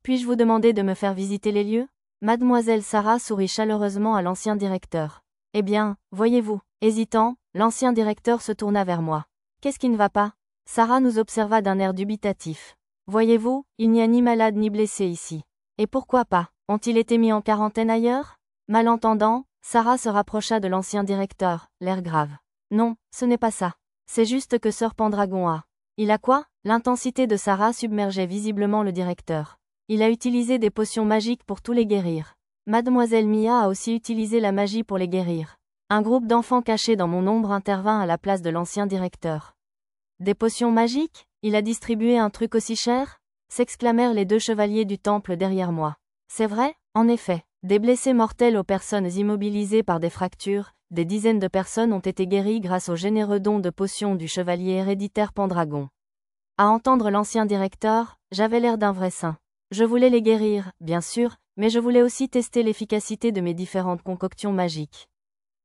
Puis-je vous demander de me faire visiter les lieux? Mademoiselle Sarah sourit chaleureusement à l'ancien directeur. Eh bien, voyez-vous, hésitant, l'ancien directeur se tourna vers moi. Qu'est-ce qui ne va pas? Sarah nous observa d'un air dubitatif. Voyez-vous, il n'y a ni malade ni blessé ici. Et pourquoi pas? Ont-ils été mis en quarantaine ailleurs? Malentendant, Sarah se rapprocha de l'ancien directeur, l'air grave. Non, ce n'est pas ça. C'est juste que Sir Pendragon a. Il a quoi? L'intensité de Sarah submergeait visiblement le directeur. Il a utilisé des potions magiques pour tous les guérir. Mademoiselle Mia a aussi utilisé la magie pour les guérir. Un groupe d'enfants cachés dans mon ombre intervint à la place de l'ancien directeur. Des potions magiques? Il a distribué un truc aussi cher? S'exclamèrent les deux chevaliers du temple derrière moi. C'est vrai, en effet. Des blessés mortels aux personnes immobilisées par des fractures, des dizaines de personnes ont été guéries grâce aux généreux dons de potions du chevalier héréditaire Pendragon. À entendre l'ancien directeur, j'avais l'air d'un vrai saint. Je voulais les guérir, bien sûr, mais je voulais aussi tester l'efficacité de mes différentes concoctions magiques.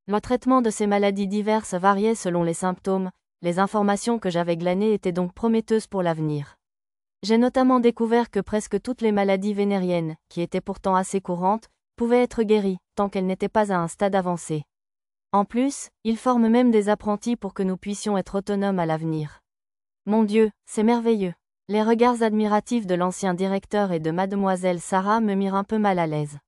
Le traitement de ces maladies diverses variait selon les symptômes, les informations que j'avais glanées étaient donc prometteuses pour l'avenir. J'ai notamment découvert que presque toutes les maladies vénériennes, qui étaient pourtant assez courantes, pouvaient être guéries, tant qu'elles n'étaient pas à un stade avancé. En plus, ils forment même des apprentis pour que nous puissions être autonomes à l'avenir. Mon Dieu, c'est merveilleux. Les regards admiratifs de l'ancien directeur et de mademoiselle Sarah me mirent un peu mal à l'aise.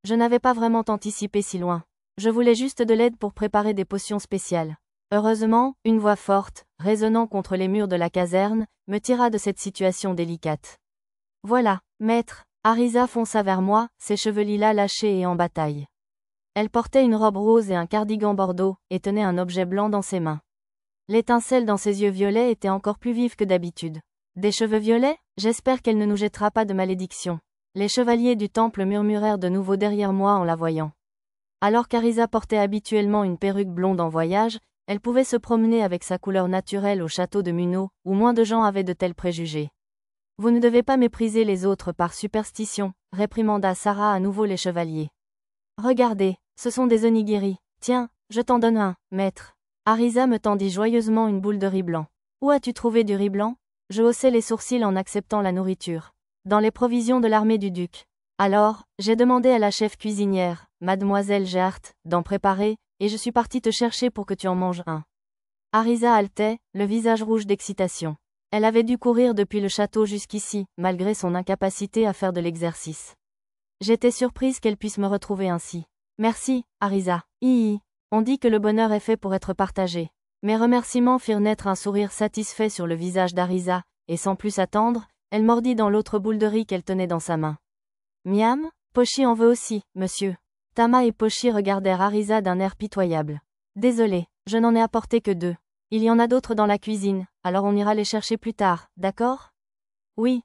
Je n'avais pas vraiment anticipé si loin. Je voulais juste de l'aide pour préparer des potions spéciales. Heureusement, une voix forte, résonnant contre les murs de la caserne, me tira de cette situation délicate. Voilà, maître. Arisa fonça vers moi, ses cheveux lilas lâchés et en bataille. Elle portait une robe rose et un cardigan bordeaux, et tenait un objet blanc dans ses mains. L'étincelle dans ses yeux violets était encore plus vive que d'habitude. Des cheveux violets? J'espère qu'elle ne nous jettera pas de malédiction. Les chevaliers du temple murmurèrent de nouveau derrière moi en la voyant. Alors qu'Arisa portait habituellement une perruque blonde en voyage, elle pouvait se promener avec sa couleur naturelle au château de Munau, où moins de gens avaient de tels préjugés. Vous ne devez pas mépriser les autres par superstition, réprimanda Sarah à nouveau les chevaliers. Regardez, ce sont des onigiri. Tiens, je t'en donne un, maître. Arisa me tendit joyeusement une boule de riz blanc. Où as-tu trouvé du riz blanc? Je haussai les sourcils en acceptant la nourriture. Dans les provisions de l'armée du duc. Alors, j'ai demandé à la chef cuisinière, mademoiselle Gert, d'en préparer, et je suis partie te chercher pour que tu en manges un. Arisa haletait, le visage rouge d'excitation. Elle avait dû courir depuis le château jusqu'ici, malgré son incapacité à faire de l'exercice. J'étais surprise qu'elle puisse me retrouver ainsi. Merci, Arisa. On dit que le bonheur est fait pour être partagé. Mes remerciements firent naître un sourire satisfait sur le visage d'Arisa, et sans plus attendre, elle mordit dans l'autre boule de riz qu'elle tenait dans sa main. Miam, Pochi en veut aussi, monsieur. Tama et Pochi regardèrent Arisa d'un air pitoyable. Désolé, je n'en ai apporté que 2. Il y en a d'autres dans la cuisine, alors on ira les chercher plus tard, d'accord? Oui,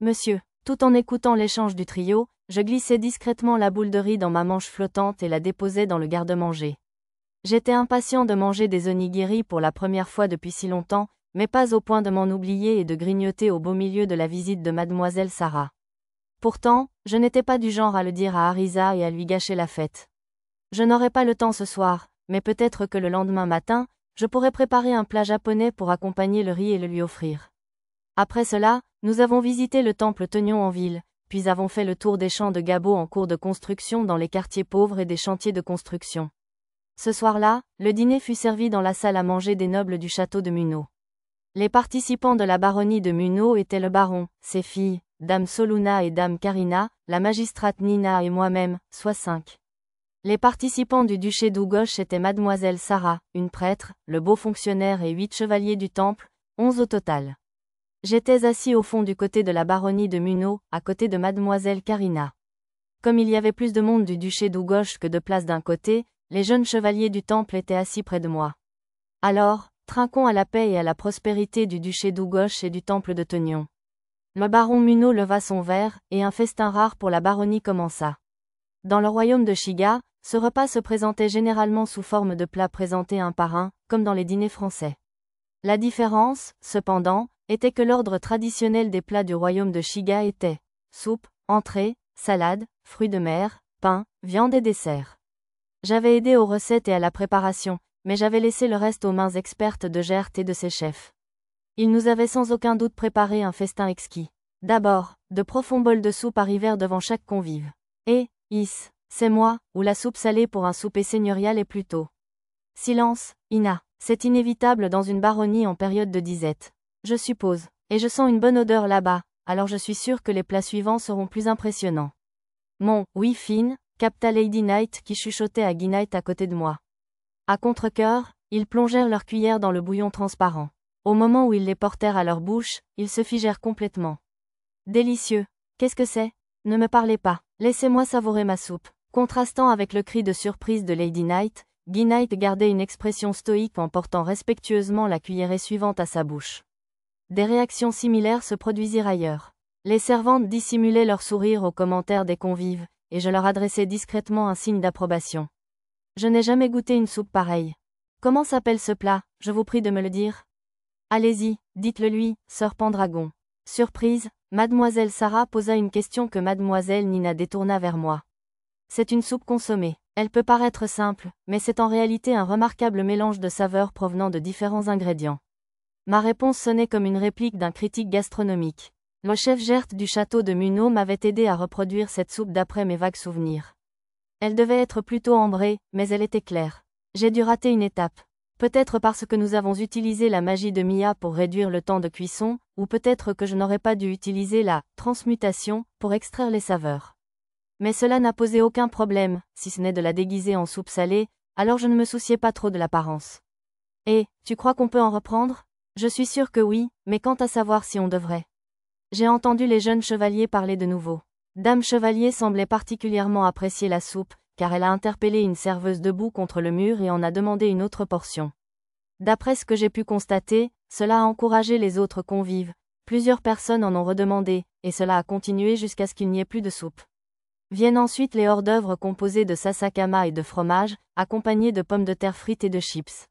monsieur. Tout en écoutant l'échange du trio, je glissai discrètement la boule de riz dans ma manche flottante et la déposai dans le garde-manger. J'étais impatient de manger des onigiri pour la première fois depuis si longtemps, mais pas au point de m'en oublier et de grignoter au beau milieu de la visite de mademoiselle Sarah. Pourtant, je n'étais pas du genre à le dire à Arisa et à lui gâcher la fête. Je n'aurai pas le temps ce soir, mais peut-être que le lendemain matin, je pourrais préparer un plat japonais pour accompagner le riz et le lui offrir. Après cela, nous avons visité le temple Teunion en ville, puis avons fait le tour des champs de Gabo en cours de construction dans les quartiers pauvres et des chantiers de construction. Ce soir-là, le dîner fut servi dans la salle à manger des nobles du château de Munau. Les participants de la baronnie de Munau étaient le baron, ses filles, dame Soluna et dame Karina, la magistrate Nina et moi-même, soit 5. Les participants du duché d'Ougouche étaient mademoiselle Sarah, une prêtre, le beau fonctionnaire et 8 chevaliers du temple, 11 au total. J'étais assis au fond du côté de la baronnie de Munau, à côté de mademoiselle Karina. Comme il y avait plus de monde du duché d'Ougouche que de place d'un côté, les jeunes chevaliers du temple étaient assis près de moi. Alors, trinquons à la paix et à la prospérité du duché d'Ougouche et du temple de Teunion. Le baron Munau leva son verre, et un festin rare pour la baronnie commença. Dans le royaume de Shiga, ce repas se présentait généralement sous forme de plats présentés un par un, comme dans les dîners français. La différence, cependant, était que l'ordre traditionnel des plats du royaume de Shiga était soupe, entrée, salade, fruits de mer, pain, viande et dessert. J'avais aidé aux recettes et à la préparation, mais j'avais laissé le reste aux mains expertes de Gert et de ses chefs. Ils nous avaient sans aucun doute préparé un festin exquis. D'abord, de profonds bols de soupe arrivèrent devant chaque convive. Et, c'est moi, ou la soupe salée pour un souper seigneurial et plus tôt. Silence, Ina. C'est inévitable dans une baronnie en période de disette. Je suppose. Et je sens une bonne odeur là-bas, alors je suis sûre que les plats suivants seront plus impressionnants. Oui Finn, capta Lady Knight qui chuchotait à Guy Knight à côté de moi. À contre-cœur, ils plongèrent leurs cuillères dans le bouillon transparent. Au moment où ils les portèrent à leur bouche, ils se figèrent complètement. Délicieux. Qu'est-ce que c'est? Ne me parlez pas. Laissez-moi savourer ma soupe. Contrastant avec le cri de surprise de Lady Knight, Guy Knight gardait une expression stoïque en portant respectueusement la cuillerée suivante à sa bouche. Des réactions similaires se produisirent ailleurs. Les servantes dissimulaient leur sourire aux commentaires des convives, et je leur adressais discrètement un signe d'approbation. Je n'ai jamais goûté une soupe pareille. Comment s'appelle ce plat, je vous prie de me le dire? Allez-y, dites-le lui, sœur Pendragon. Surprise, mademoiselle Sarah posa une question que mademoiselle Nina détourna vers moi. C'est une soupe consommée. Elle peut paraître simple, mais c'est en réalité un remarquable mélange de saveurs provenant de différents ingrédients. Ma réponse sonnait comme une réplique d'un critique gastronomique. Le chef Gert du château de Munau m'avait aidé à reproduire cette soupe d'après mes vagues souvenirs. Elle devait être plutôt ambrée, mais elle était claire. J'ai dû rater une étape. Peut-être parce que nous avons utilisé la magie de Mia pour réduire le temps de cuisson, ou peut-être que je n'aurais pas dû utiliser la transmutation pour extraire les saveurs. Mais cela n'a posé aucun problème, si ce n'est de la déguiser en soupe salée, alors je ne me souciais pas trop de l'apparence. Et, tu crois qu'on peut en reprendre? Je suis sûre que oui, mais quant à savoir si on devrait. J'ai entendu les jeunes chevaliers parler de nouveau. Dame Chevalier semblait particulièrement apprécier la soupe, car elle a interpellé une serveuse debout contre le mur et en a demandé une autre portion. D'après ce que j'ai pu constater, cela a encouragé les autres convives. Plusieurs personnes en ont redemandé, et cela a continué jusqu'à ce qu'il n'y ait plus de soupe. Viennent ensuite les hors-d'œuvre composés de sasakama et de fromage, accompagnés de pommes de terre frites et de chips.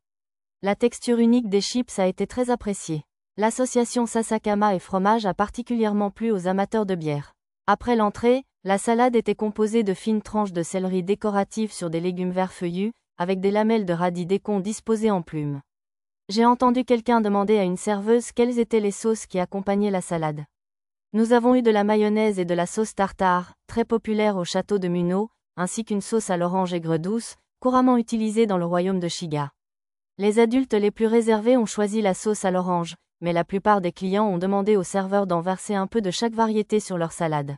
La texture unique des chips a été très appréciée. L'association sasakama et fromage a particulièrement plu aux amateurs de bière. Après l'entrée, la salade était composée de fines tranches de céleri décoratives sur des légumes verts feuillus, avec des lamelles de radis décon disposées en plumes. J'ai entendu quelqu'un demander à une serveuse quelles étaient les sauces qui accompagnaient la salade. Nous avons eu de la mayonnaise et de la sauce tartare, très populaire au château de Munau, ainsi qu'une sauce à l'orange aigre douce, couramment utilisée dans le royaume de Shiga. Les adultes les plus réservés ont choisi la sauce à l'orange, mais la plupart des clients ont demandé au serveur d'en verser un peu de chaque variété sur leur salade.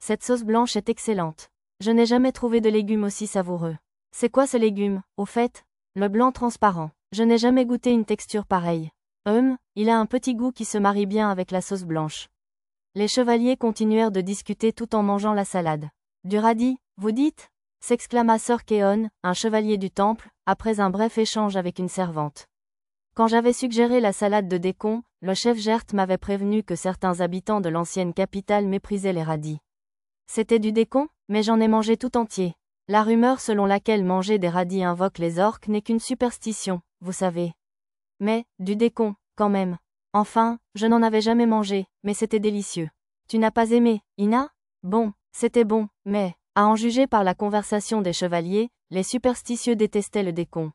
Cette sauce blanche est excellente. Je n'ai jamais trouvé de légumes aussi savoureux. C'est quoi ce légume, au fait? Le blanc transparent. Je n'ai jamais goûté une texture pareille. Il a un petit goût qui se marie bien avec la sauce blanche. Les chevaliers continuèrent de discuter tout en mangeant la salade. Du radis, vous dites? S'exclama Sir Keon, un chevalier du temple, après un bref échange avec une servante. Quand j'avais suggéré la salade de décon, le chef Gert m'avait prévenu que certains habitants de l'ancienne capitale méprisaient les radis. C'était du décon, mais j'en ai mangé tout entier. La rumeur selon laquelle manger des radis invoque les orques n'est qu'une superstition, vous savez. Mais, du décon, quand même. Enfin, je n'en avais jamais mangé, mais c'était délicieux. Tu n'as pas aimé, Ina? Bon, c'était bon, mais, à en juger par la conversation des chevaliers, les superstitieux détestaient le décon.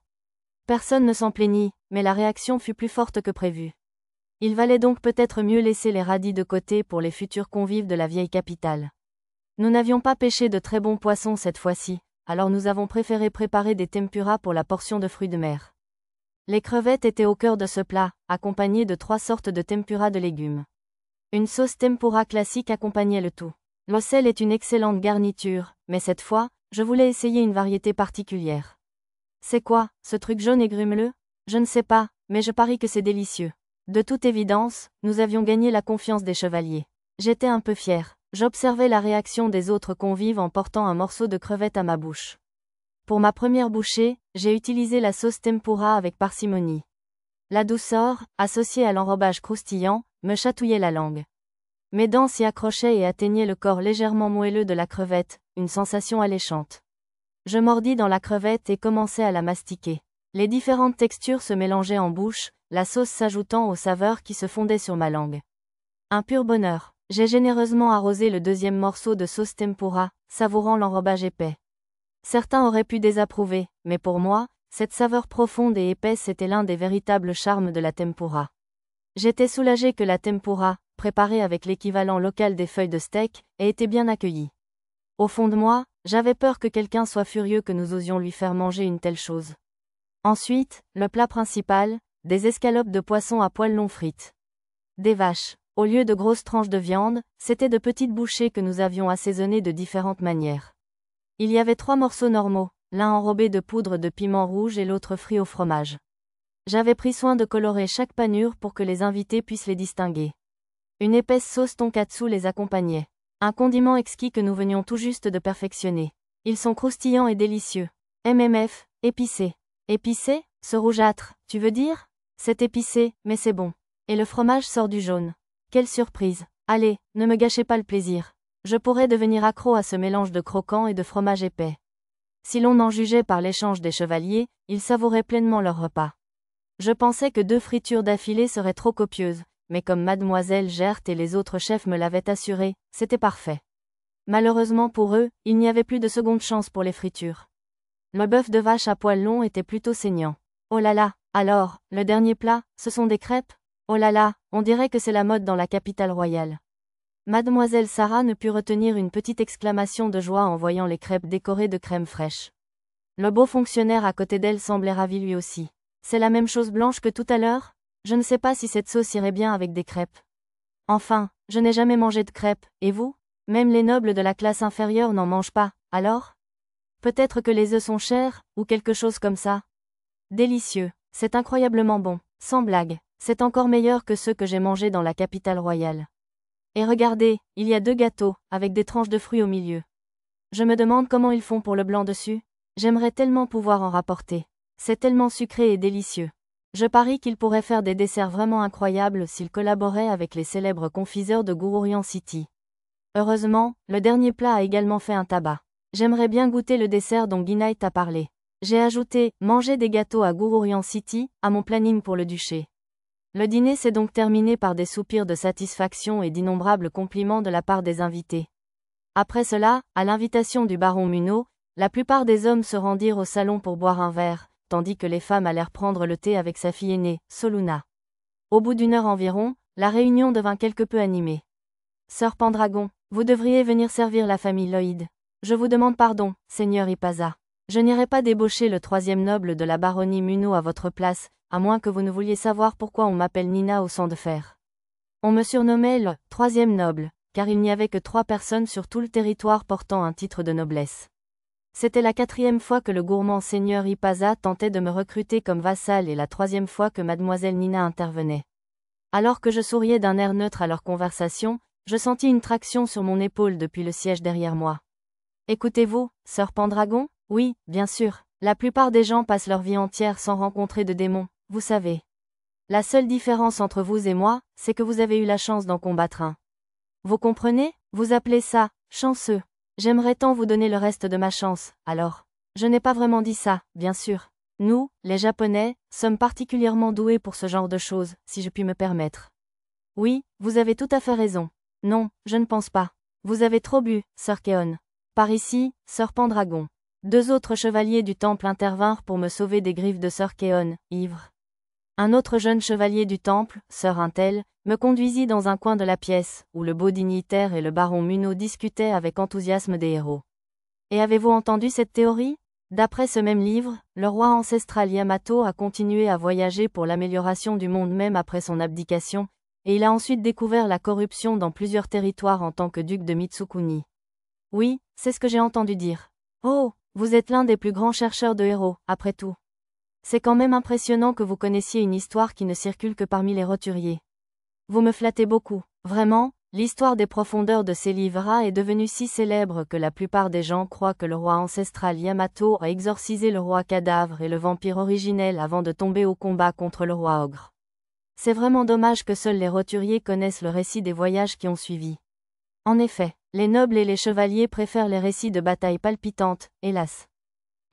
Personne ne s'en plaignit, mais la réaction fut plus forte que prévu. Il valait donc peut-être mieux laisser les radis de côté pour les futurs convives de la vieille capitale. Nous n'avions pas pêché de très bons poissons cette fois-ci, alors nous avons préféré préparer des tempura pour la portion de fruits de mer. Les crevettes étaient au cœur de ce plat, accompagnées de 3 sortes de tempura de légumes. Une sauce tempura classique accompagnait le tout. Le sel est une excellente garniture, mais cette fois, je voulais essayer une variété particulière. C'est quoi, ce truc jaune et grumeleux? Je ne sais pas, mais je parie que c'est délicieux. De toute évidence, nous avions gagné la confiance des chevaliers. J'étais un peu fière. J'observais la réaction des autres convives en portant un morceau de crevette à ma bouche. Pour ma première bouchée, j'ai utilisé la sauce tempura avec parcimonie. La douceur, associée à l'enrobage croustillant, me chatouillait la langue. Mes dents s'y accrochaient et atteignaient le corps légèrement moelleux de la crevette, une sensation alléchante. Je mordis dans la crevette et commençai à la mastiquer. Les différentes textures se mélangeaient en bouche, la sauce s'ajoutant aux saveurs qui se fondaient sur ma langue. Un pur bonheur. J'ai généreusement arrosé le deuxième morceau de sauce tempura, savourant l'enrobage épais. Certains auraient pu désapprouver, mais pour moi, cette saveur profonde et épaisse était l'un des véritables charmes de la tempura. J'étais soulagé que la tempura, préparée avec l'équivalent local des feuilles de steak, ait été bien accueillie. Au fond de moi, j'avais peur que quelqu'un soit furieux que nous osions lui faire manger une telle chose. Ensuite, le plat principal, des escalopes de poisson à poils longs frites. Des vaches. Au lieu de grosses tranches de viande, c'était de petites bouchées que nous avions assaisonnées de différentes manières. Il y avait 3 morceaux normaux, l'un enrobé de poudre de piment rouge et l'autre frit au fromage. J'avais pris soin de colorer chaque panure pour que les invités puissent les distinguer. Une épaisse sauce tonkatsu les accompagnait. Un condiment exquis que nous venions tout juste de perfectionner. Ils sont croustillants et délicieux. MMF, épicé. Épicé, ce rougeâtre, tu veux dire? C'est épicé, mais c'est bon. Et le fromage sort du jaune. Quelle surprise. Allez, ne me gâchez pas le plaisir. Je pourrais devenir accro à ce mélange de croquant et de fromage épais. Si l'on en jugeait par l'échange des chevaliers, ils savouraient pleinement leur repas. Je pensais que 2 fritures d'affilée seraient trop copieuses, mais comme mademoiselle Gert et les autres chefs me l'avaient assuré, c'était parfait. Malheureusement pour eux, il n'y avait plus de seconde chance pour les fritures. Le bœuf de vache à poils longs était plutôt saignant. Oh là là, alors, le dernier plat, ce sont des crêpes? Oh là là, on dirait que c'est la mode dans la capitale royale. Mademoiselle Sarah ne put retenir une petite exclamation de joie en voyant les crêpes décorées de crème fraîche. Le beau fonctionnaire à côté d'elle semblait ravi lui aussi. C'est la même chose blanche que tout à l'heure? Je ne sais pas si cette sauce irait bien avec des crêpes. Enfin, je n'ai jamais mangé de crêpes, et vous? Même les nobles de la classe inférieure n'en mangent pas, alors? Peut-être que les œufs sont chers, ou quelque chose comme ça. Délicieux, c'est incroyablement bon, sans blague. C'est encore meilleur que ceux que j'ai mangés dans la capitale royale. Et regardez, il y a 2 gâteaux, avec des tranches de fruits au milieu. Je me demande comment ils font pour le blanc dessus. J'aimerais tellement pouvoir en rapporter. C'est tellement sucré et délicieux. Je parie qu'ils pourraient faire des desserts vraiment incroyables s'ils collaboraient avec les célèbres confiseurs de Gourourian City. Heureusement, le dernier plat a également fait un tabac. J'aimerais bien goûter le dessert dont Guinait a parlé. J'ai ajouté « manger des gâteaux à Gourourian City » à mon planning pour le duché. Le dîner s'est donc terminé par des soupirs de satisfaction et d'innombrables compliments de la part des invités. Après cela, à l'invitation du baron Munot, la plupart des hommes se rendirent au salon pour boire un verre, tandis que les femmes allèrent prendre le thé avec sa fille aînée, Soluna. Au bout d'1 heure environ, la réunion devint quelque peu animée. Sœur Pendragon, vous devriez venir servir la famille Lloyd. Je vous demande pardon, Seigneur Ipaza. Je n'irai pas débaucher le 3e noble de la baronnie Munot à votre place, à moins que vous ne vouliez savoir pourquoi on m'appelle Nina au sang de fer. On me surnommait le 3e noble, car il n'y avait que 3 personnes sur tout le territoire portant un titre de noblesse. C'était la 4e fois que le gourmand seigneur Ipaza tentait de me recruter comme vassal et la 3e fois que mademoiselle Nina intervenait. Alors que je souriais d'un air neutre à leur conversation, je sentis une traction sur mon épaule depuis le siège derrière moi. Écoutez-vous, sœur Pendragon? Oui, bien sûr. La plupart des gens passent leur vie entière sans rencontrer de démons, vous savez. La seule différence entre vous et moi, c'est que vous avez eu la chance d'en combattre un. Vous comprenez? Vous appelez ça chanceux. J'aimerais tant vous donner le reste de ma chance, alors. Je n'ai pas vraiment dit ça, bien sûr. Nous, les Japonais, sommes particulièrement doués pour ce genre de choses, si je puis me permettre. Oui, vous avez tout à fait raison. Non, je ne pense pas. Vous avez trop bu, sœur Keon. Par ici, sœur Pendragon. 2 autres chevaliers du temple intervinrent pour me sauver des griffes de sœur Keon, ivre. Un autre jeune chevalier du temple, sœur Intel, me conduisit dans un coin de la pièce, où le beau dignitaire et le baron Munot discutaient avec enthousiasme des héros. Et avez-vous entendu cette théorie? D'après ce même livre, le roi ancestral Yamato a continué à voyager pour l'amélioration du monde même après son abdication, et il a ensuite découvert la corruption dans plusieurs territoires en tant que duc de Mitsukuni. Oui, c'est ce que j'ai entendu dire. Oh, vous êtes l'un des plus grands chercheurs de héros, après tout. C'est quand même impressionnant que vous connaissiez une histoire qui ne circule que parmi les roturiers. Vous me flattez beaucoup, vraiment, l'histoire des profondeurs de ces livres est devenue si célèbre que la plupart des gens croient que le roi ancestral Yamato a exorcisé le roi cadavre et le vampire originel avant de tomber au combat contre le roi ogre. C'est vraiment dommage que seuls les roturiers connaissent le récit des voyages qui ont suivi. En effet, les nobles et les chevaliers préfèrent les récits de batailles palpitantes, hélas.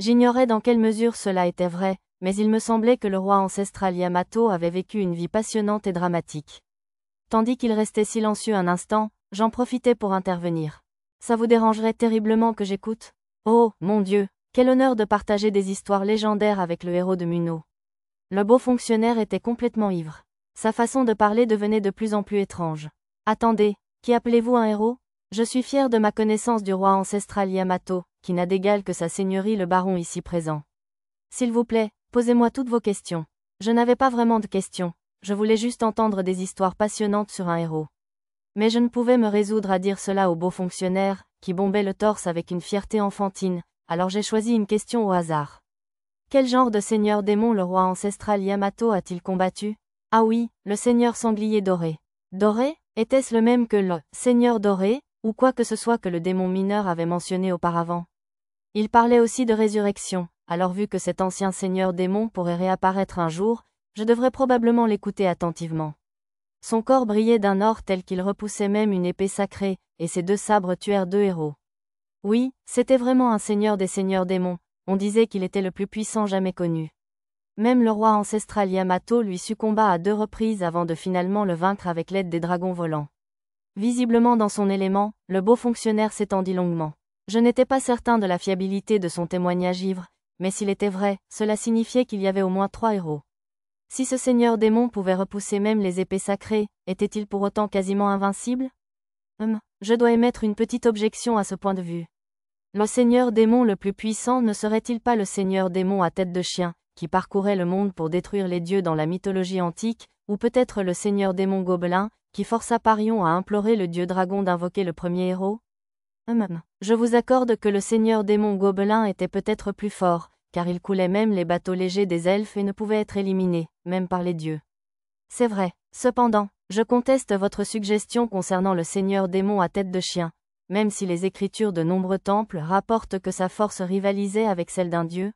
J'ignorais dans quelle mesure cela était vrai, mais il me semblait que le roi ancestral Yamato avait vécu une vie passionnante et dramatique. Tandis qu'il restait silencieux un instant, j'en profitais pour intervenir. Ça vous dérangerait terriblement que j'écoute? Oh, mon Dieu, quel honneur de partager des histoires légendaires avec le héros de Muno. Le beau fonctionnaire était complètement ivre. Sa façon de parler devenait de plus en plus étrange. Attendez, qui appelez-vous un héros? Je suis fier de ma connaissance du roi ancestral Yamato, qui n'a d'égal que sa seigneurie le baron ici présent. S'il vous plaît, posez-moi toutes vos questions. Je n'avais pas vraiment de questions, je voulais juste entendre des histoires passionnantes sur un héros. Mais je ne pouvais me résoudre à dire cela au beau fonctionnaire, qui bombait le torse avec une fierté enfantine, alors j'ai choisi une question au hasard. Quel genre de seigneur démon le roi ancestral Yamato a-t-il combattu? Ah oui, le seigneur sanglier doré. Doré? Était-ce le même que le seigneur doré, ou quoi que ce soit que le démon mineur avait mentionné auparavant? Il parlait aussi de résurrection, alors vu que cet ancien seigneur démon pourrait réapparaître un jour, je devrais probablement l'écouter attentivement. Son corps brillait d'un or tel qu'il repoussait même une épée sacrée, et ses 2 sabres tuèrent 2 héros. Oui, c'était vraiment un seigneur des seigneurs démons, on disait qu'il était le plus puissant jamais connu. Même le roi ancestral Yamato lui succomba à 2 reprises avant de finalement le vaincre avec l'aide des dragons volants. Visiblement dans son élément, le beau fonctionnaire s'étendit longuement. Je n'étais pas certain de la fiabilité de son témoignage ivre, mais s'il était vrai, cela signifiait qu'il y avait au moins 3 héros. Si ce seigneur démon pouvait repousser même les épées sacrées, était-il pour autant quasiment invincible? Je dois émettre une petite objection à ce point de vue. Le seigneur démon le plus puissant ne serait-il pas le seigneur démon à tête de chien, qui parcourait le monde pour détruire les dieux dans la mythologie antique, ou peut-être le seigneur démon gobelin, qui força Parion à implorer le dieu dragon d'invoquer le premier héros? Je vous accorde que le seigneur démon gobelin était peut-être plus fort, car il coulait même les bateaux légers des elfes et ne pouvait être éliminé, même par les dieux. C'est vrai, cependant, je conteste votre suggestion concernant le seigneur démon à tête de chien, même si les écritures de nombreux temples rapportent que sa force rivalisait avec celle d'un dieu.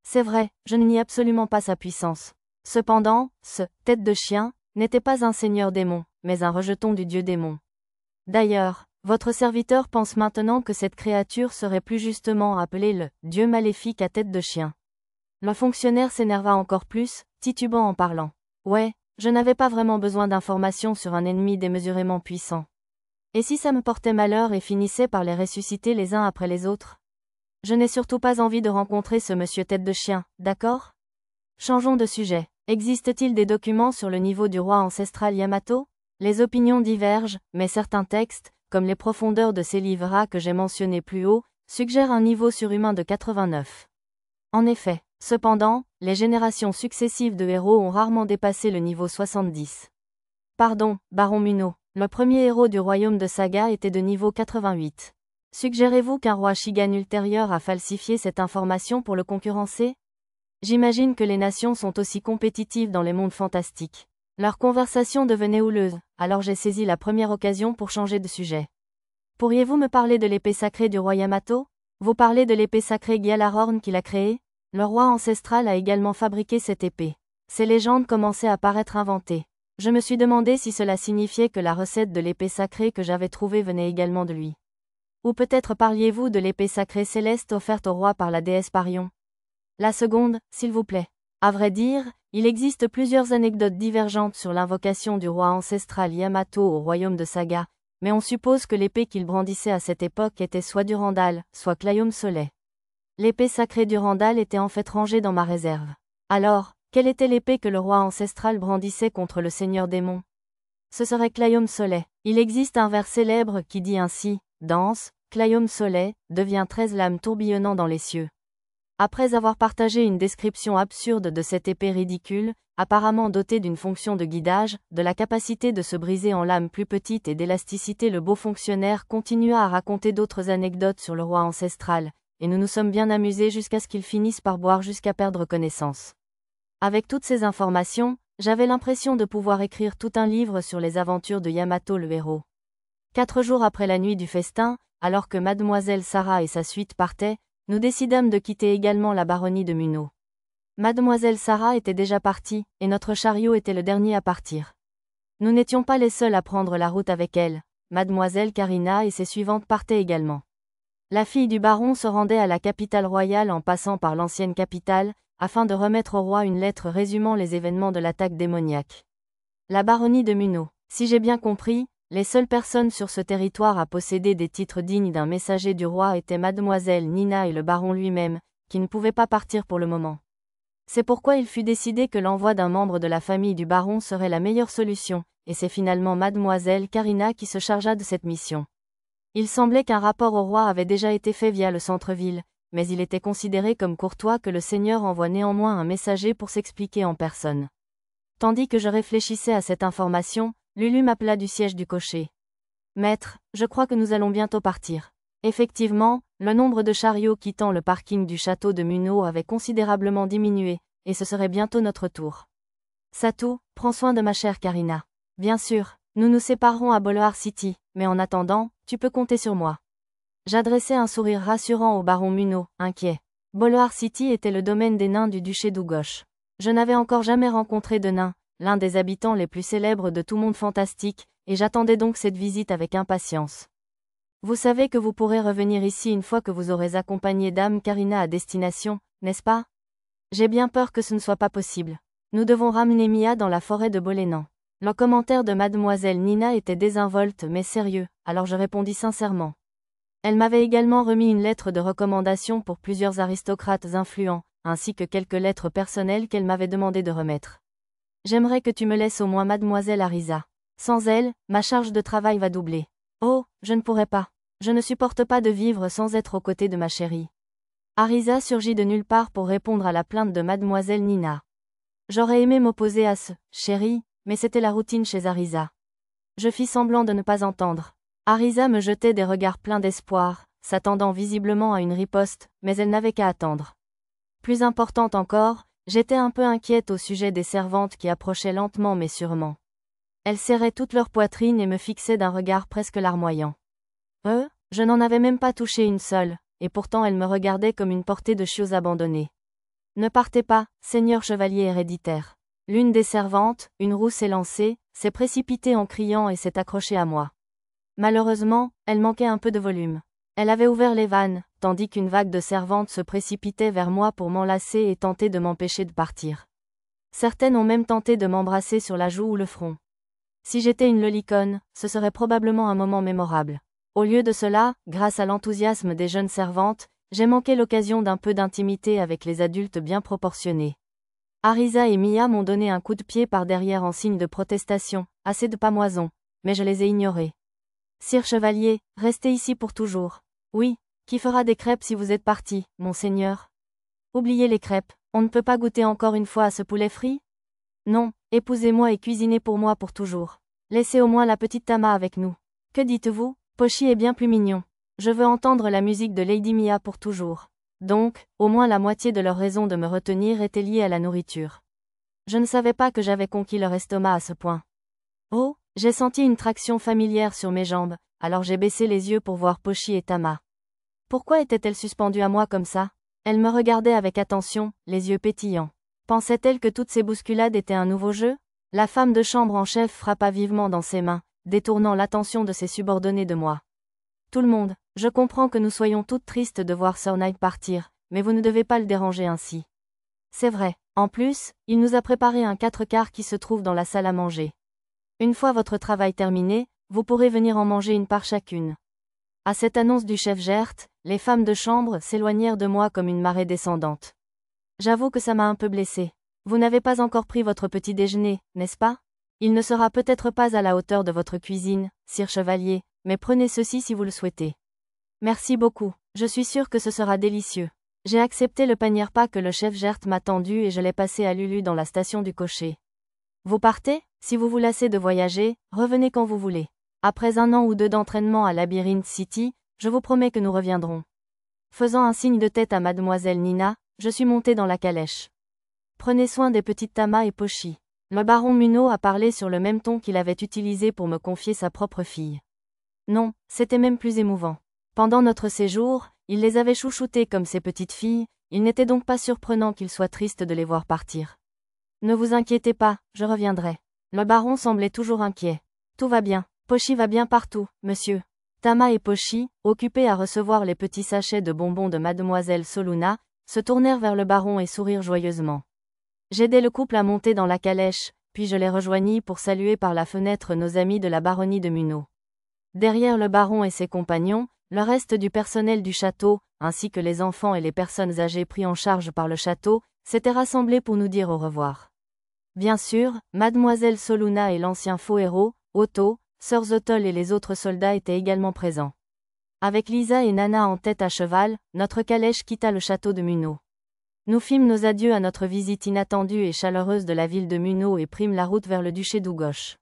C'est vrai, je ne nie absolument pas sa puissance. Cependant, ce « tête de chien » n'était pas un seigneur démon, mais un rejeton du dieu démon. D'ailleurs, votre serviteur pense maintenant que cette créature serait plus justement appelée le « dieu maléfique à tête de chien ». Le fonctionnaire s'énerva encore plus, titubant en parlant. Ouais, je n'avais pas vraiment besoin d'informations sur un ennemi démesurément puissant. Et si ça me portait malheur et finissait par les ressusciter les uns après les autres? Je n'ai surtout pas envie de rencontrer ce monsieur tête de chien, d'accord? Changeons de sujet. Existe-t-il des documents sur le niveau du roi ancestral Yamato? Les opinions divergent, mais certains textes, comme les profondeurs de ces livres que j'ai mentionnés plus haut, suggèrent un niveau surhumain de 89. En effet, cependant, les générations successives de héros ont rarement dépassé le niveau 70. Pardon, Baron Muno, le premier héros du royaume de Saga était de niveau 88. Suggérez-vous qu'un roi Shigan ultérieur a falsifié cette information pour le concurrencer? J'imagine que les nations sont aussi compétitives dans les mondes fantastiques. Leur conversation devenait houleuse, alors j'ai saisi la première occasion pour changer de sujet. Pourriez-vous me parler de l'épée sacrée du roi Yamato? Vous parlez de l'épée sacrée Gyalarhorn qu'il a créée? Le roi ancestral a également fabriqué cette épée. Ces légendes commençaient à paraître inventées. Je me suis demandé si cela signifiait que la recette de l'épée sacrée que j'avais trouvée venait également de lui. Ou peut-être parliez-vous de l'épée sacrée céleste offerte au roi par la déesse Parion? La seconde, s'il vous plaît. À vrai dire, il existe plusieurs anecdotes divergentes sur l'invocation du roi ancestral Yamato au royaume de Saga, mais on suppose que l'épée qu'il brandissait à cette époque était soit Durandal, soit Clayum Soleil. L'épée sacrée Durandal était en fait rangée dans ma réserve. Alors, quelle était l'épée que le roi ancestral brandissait contre le seigneur démon? Ce serait Clayum Soleil. Il existe un vers célèbre qui dit ainsi, danse, Clayum Soleil, devient 13 lames tourbillonnant dans les cieux. Après avoir partagé une description absurde de cette épée ridicule, apparemment dotée d'une fonction de guidage, de la capacité de se briser en lames plus petites et d'élasticité, le beau fonctionnaire continua à raconter d'autres anecdotes sur le roi ancestral, et nous nous sommes bien amusés jusqu'à ce qu'il finisse par boire jusqu'à perdre connaissance. Avec toutes ces informations, j'avais l'impression de pouvoir écrire tout un livre sur les aventures de Yamato le héros. 4 jours après la nuit du festin, alors que mademoiselle Sarah et sa suite partaient, nous décidâmes de quitter également la baronnie de Muno. Mademoiselle Sarah était déjà partie, et notre chariot était le dernier à partir. Nous n'étions pas les seuls à prendre la route avec elle, mademoiselle Karina et ses suivantes partaient également. La fille du baron se rendait à la capitale royale en passant par l'ancienne capitale, afin de remettre au roi une lettre résumant les événements de l'attaque démoniaque. La baronnie de Munro. Si j'ai bien compris, les seules personnes sur ce territoire à posséder des titres dignes d'un messager du roi étaient mademoiselle Nina et le baron lui-même, qui ne pouvaient pas partir pour le moment. C'est pourquoi il fut décidé que l'envoi d'un membre de la famille du baron serait la meilleure solution, et c'est finalement mademoiselle Karina qui se chargea de cette mission. Il semblait qu'un rapport au roi avait déjà été fait via le centre-ville, mais il était considéré comme courtois que le seigneur envoie néanmoins un messager pour s'expliquer en personne. Tandis que je réfléchissais à cette information, Lulu m'appela du siège du cocher. « Maître, je crois que nous allons bientôt partir. » Effectivement, le nombre de chariots quittant le parking du château de Munro avait considérablement diminué, et ce serait bientôt notre tour. « Satou, prends soin de ma chère Karina. »« Bien sûr, nous nous séparerons à Boulevard City, mais en attendant, tu peux compter sur moi. » J'adressai un sourire rassurant au baron Munro, inquiet. Boulevard City était le domaine des nains du duché d'Ugosh. Je n'avais encore jamais rencontré de nain, l'un des habitants les plus célèbres de tout monde fantastique, et j'attendais donc cette visite avec impatience. Vous savez que vous pourrez revenir ici une fois que vous aurez accompagné Dame Karina à destination, n'est-ce pas? J'ai bien peur que ce ne soit pas possible. Nous devons ramener Mia dans la forêt de Bolénan. Le commentaire de mademoiselle Nina était désinvolte mais sérieux, alors je répondis sincèrement. Elle m'avait également remis une lettre de recommandation pour plusieurs aristocrates influents, ainsi que quelques lettres personnelles qu'elle m'avait demandé de remettre. J'aimerais que tu me laisses au moins mademoiselle Arisa. Sans elle, ma charge de travail va doubler. Oh, je ne pourrais pas. Je ne supporte pas de vivre sans être aux côtés de ma chérie. Arisa surgit de nulle part pour répondre à la plainte de mademoiselle Nina. J'aurais aimé m'opposer à ce « chéri », mais c'était la routine chez Arisa. Je fis semblant de ne pas entendre. Arisa me jetait des regards pleins d'espoir, s'attendant visiblement à une riposte, mais elle n'avait qu'à attendre. Plus importante encore, j'étais un peu inquiète au sujet des servantes qui approchaient lentement mais sûrement. Elles serraient toute leur poitrine et me fixaient d'un regard presque larmoyant. Je n'en avais même pas touché une seule, et pourtant elles me regardaient comme une portée de chiots abandonnés. Ne partez pas, seigneur chevalier héréditaire. L'une des servantes, une rousse élancée, s'est précipitée en criant et s'est accrochée à moi. Malheureusement, elle manquait un peu de volume. Elle avait ouvert les vannes, tandis qu'une vague de servantes se précipitait vers moi pour m'enlacer et tenter de m'empêcher de partir. Certaines ont même tenté de m'embrasser sur la joue ou le front. Si j'étais une lolicone, ce serait probablement un moment mémorable. Au lieu de cela, grâce à l'enthousiasme des jeunes servantes, j'ai manqué l'occasion d'un peu d'intimité avec les adultes bien proportionnés. Arisa et Mia m'ont donné un coup de pied par derrière en signe de protestation, assez de pamoison, mais je les ai ignorés. Sire Chevalier, restez ici pour toujours. Oui, qui fera des crêpes si vous êtes parti, monseigneur? Oubliez les crêpes, on ne peut pas goûter encore une fois à ce poulet frit? Non, épousez-moi et cuisinez pour moi pour toujours. Laissez au moins la petite Tama avec nous. Que dites-vous? Pochi est bien plus mignon. Je veux entendre la musique de Lady Mia pour toujours. Donc, au moins la moitié de leur raison de me retenir était liée à la nourriture. Je ne savais pas que j'avais conquis leur estomac à ce point. Oh, j'ai senti une traction familière sur mes jambes, alors j'ai baissé les yeux pour voir Pochi et Tama. Pourquoi était-elle suspendue à moi comme ça? Elle me regardait avec attention, les yeux pétillants. Pensait-elle que toutes ces bousculades étaient un nouveau jeu? La femme de chambre en chef frappa vivement dans ses mains, détournant l'attention de ses subordonnés de moi. Tout le monde, je comprends que nous soyons toutes tristes de voir Sir Knight partir, mais vous ne devez pas le déranger ainsi. C'est vrai, en plus, il nous a préparé un 4/4 qui se trouve dans la salle à manger. Une fois votre travail terminé, vous pourrez venir en manger une part chacune. À cette annonce du chef Gert, les femmes de chambre s'éloignèrent de moi comme une marée descendante. J'avoue que ça m'a un peu blessée. Vous n'avez pas encore pris votre petit déjeuner, n'est-ce pas? Il ne sera peut-être pas à la hauteur de votre cuisine, sire chevalier, mais prenez ceci si vous le souhaitez. Merci beaucoup, je suis sûre que ce sera délicieux. J'ai accepté le panier repas que le chef Gert m'a tendu et je l'ai passé à Lulu dans la station du cocher. Vous partez? Si vous vous lassez de voyager, revenez quand vous voulez. Après 1 an ou 2 d'entraînement à Labyrinth City, je vous promets que nous reviendrons. Faisant un signe de tête à mademoiselle Nina, je suis montée dans la calèche. Prenez soin des petites Tama et Pochi. Le baron Munro a parlé sur le même ton qu'il avait utilisé pour me confier sa propre fille. Non, c'était même plus émouvant. Pendant notre séjour, il les avait chouchoutées comme ses petites filles, il n'était donc pas surprenant qu'il soit triste de les voir partir. Ne vous inquiétez pas, je reviendrai. Le baron semblait toujours inquiet. Tout va bien, Pochi va bien partout, monsieur. Tama et Pochi, occupés à recevoir les petits sachets de bonbons de mademoiselle Soluna, se tournèrent vers le baron et sourirent joyeusement. J'aidai le couple à monter dans la calèche, puis je les rejoignis pour saluer par la fenêtre nos amis de la baronnie de Munot. Derrière le baron et ses compagnons, le reste du personnel du château, ainsi que les enfants et les personnes âgées pris en charge par le château, s'étaient rassemblés pour nous dire au revoir. Bien sûr, mademoiselle Soluna et l'ancien faux héros, Otto, sœur Zotol et les autres soldats étaient également présents. Avec Lisa et Nana en tête à cheval, notre calèche quitta le château de Munot. Nous fîmes nos adieux à notre visite inattendue et chaleureuse de la ville de Munot et prîmes la route vers le duché d'Ougouche.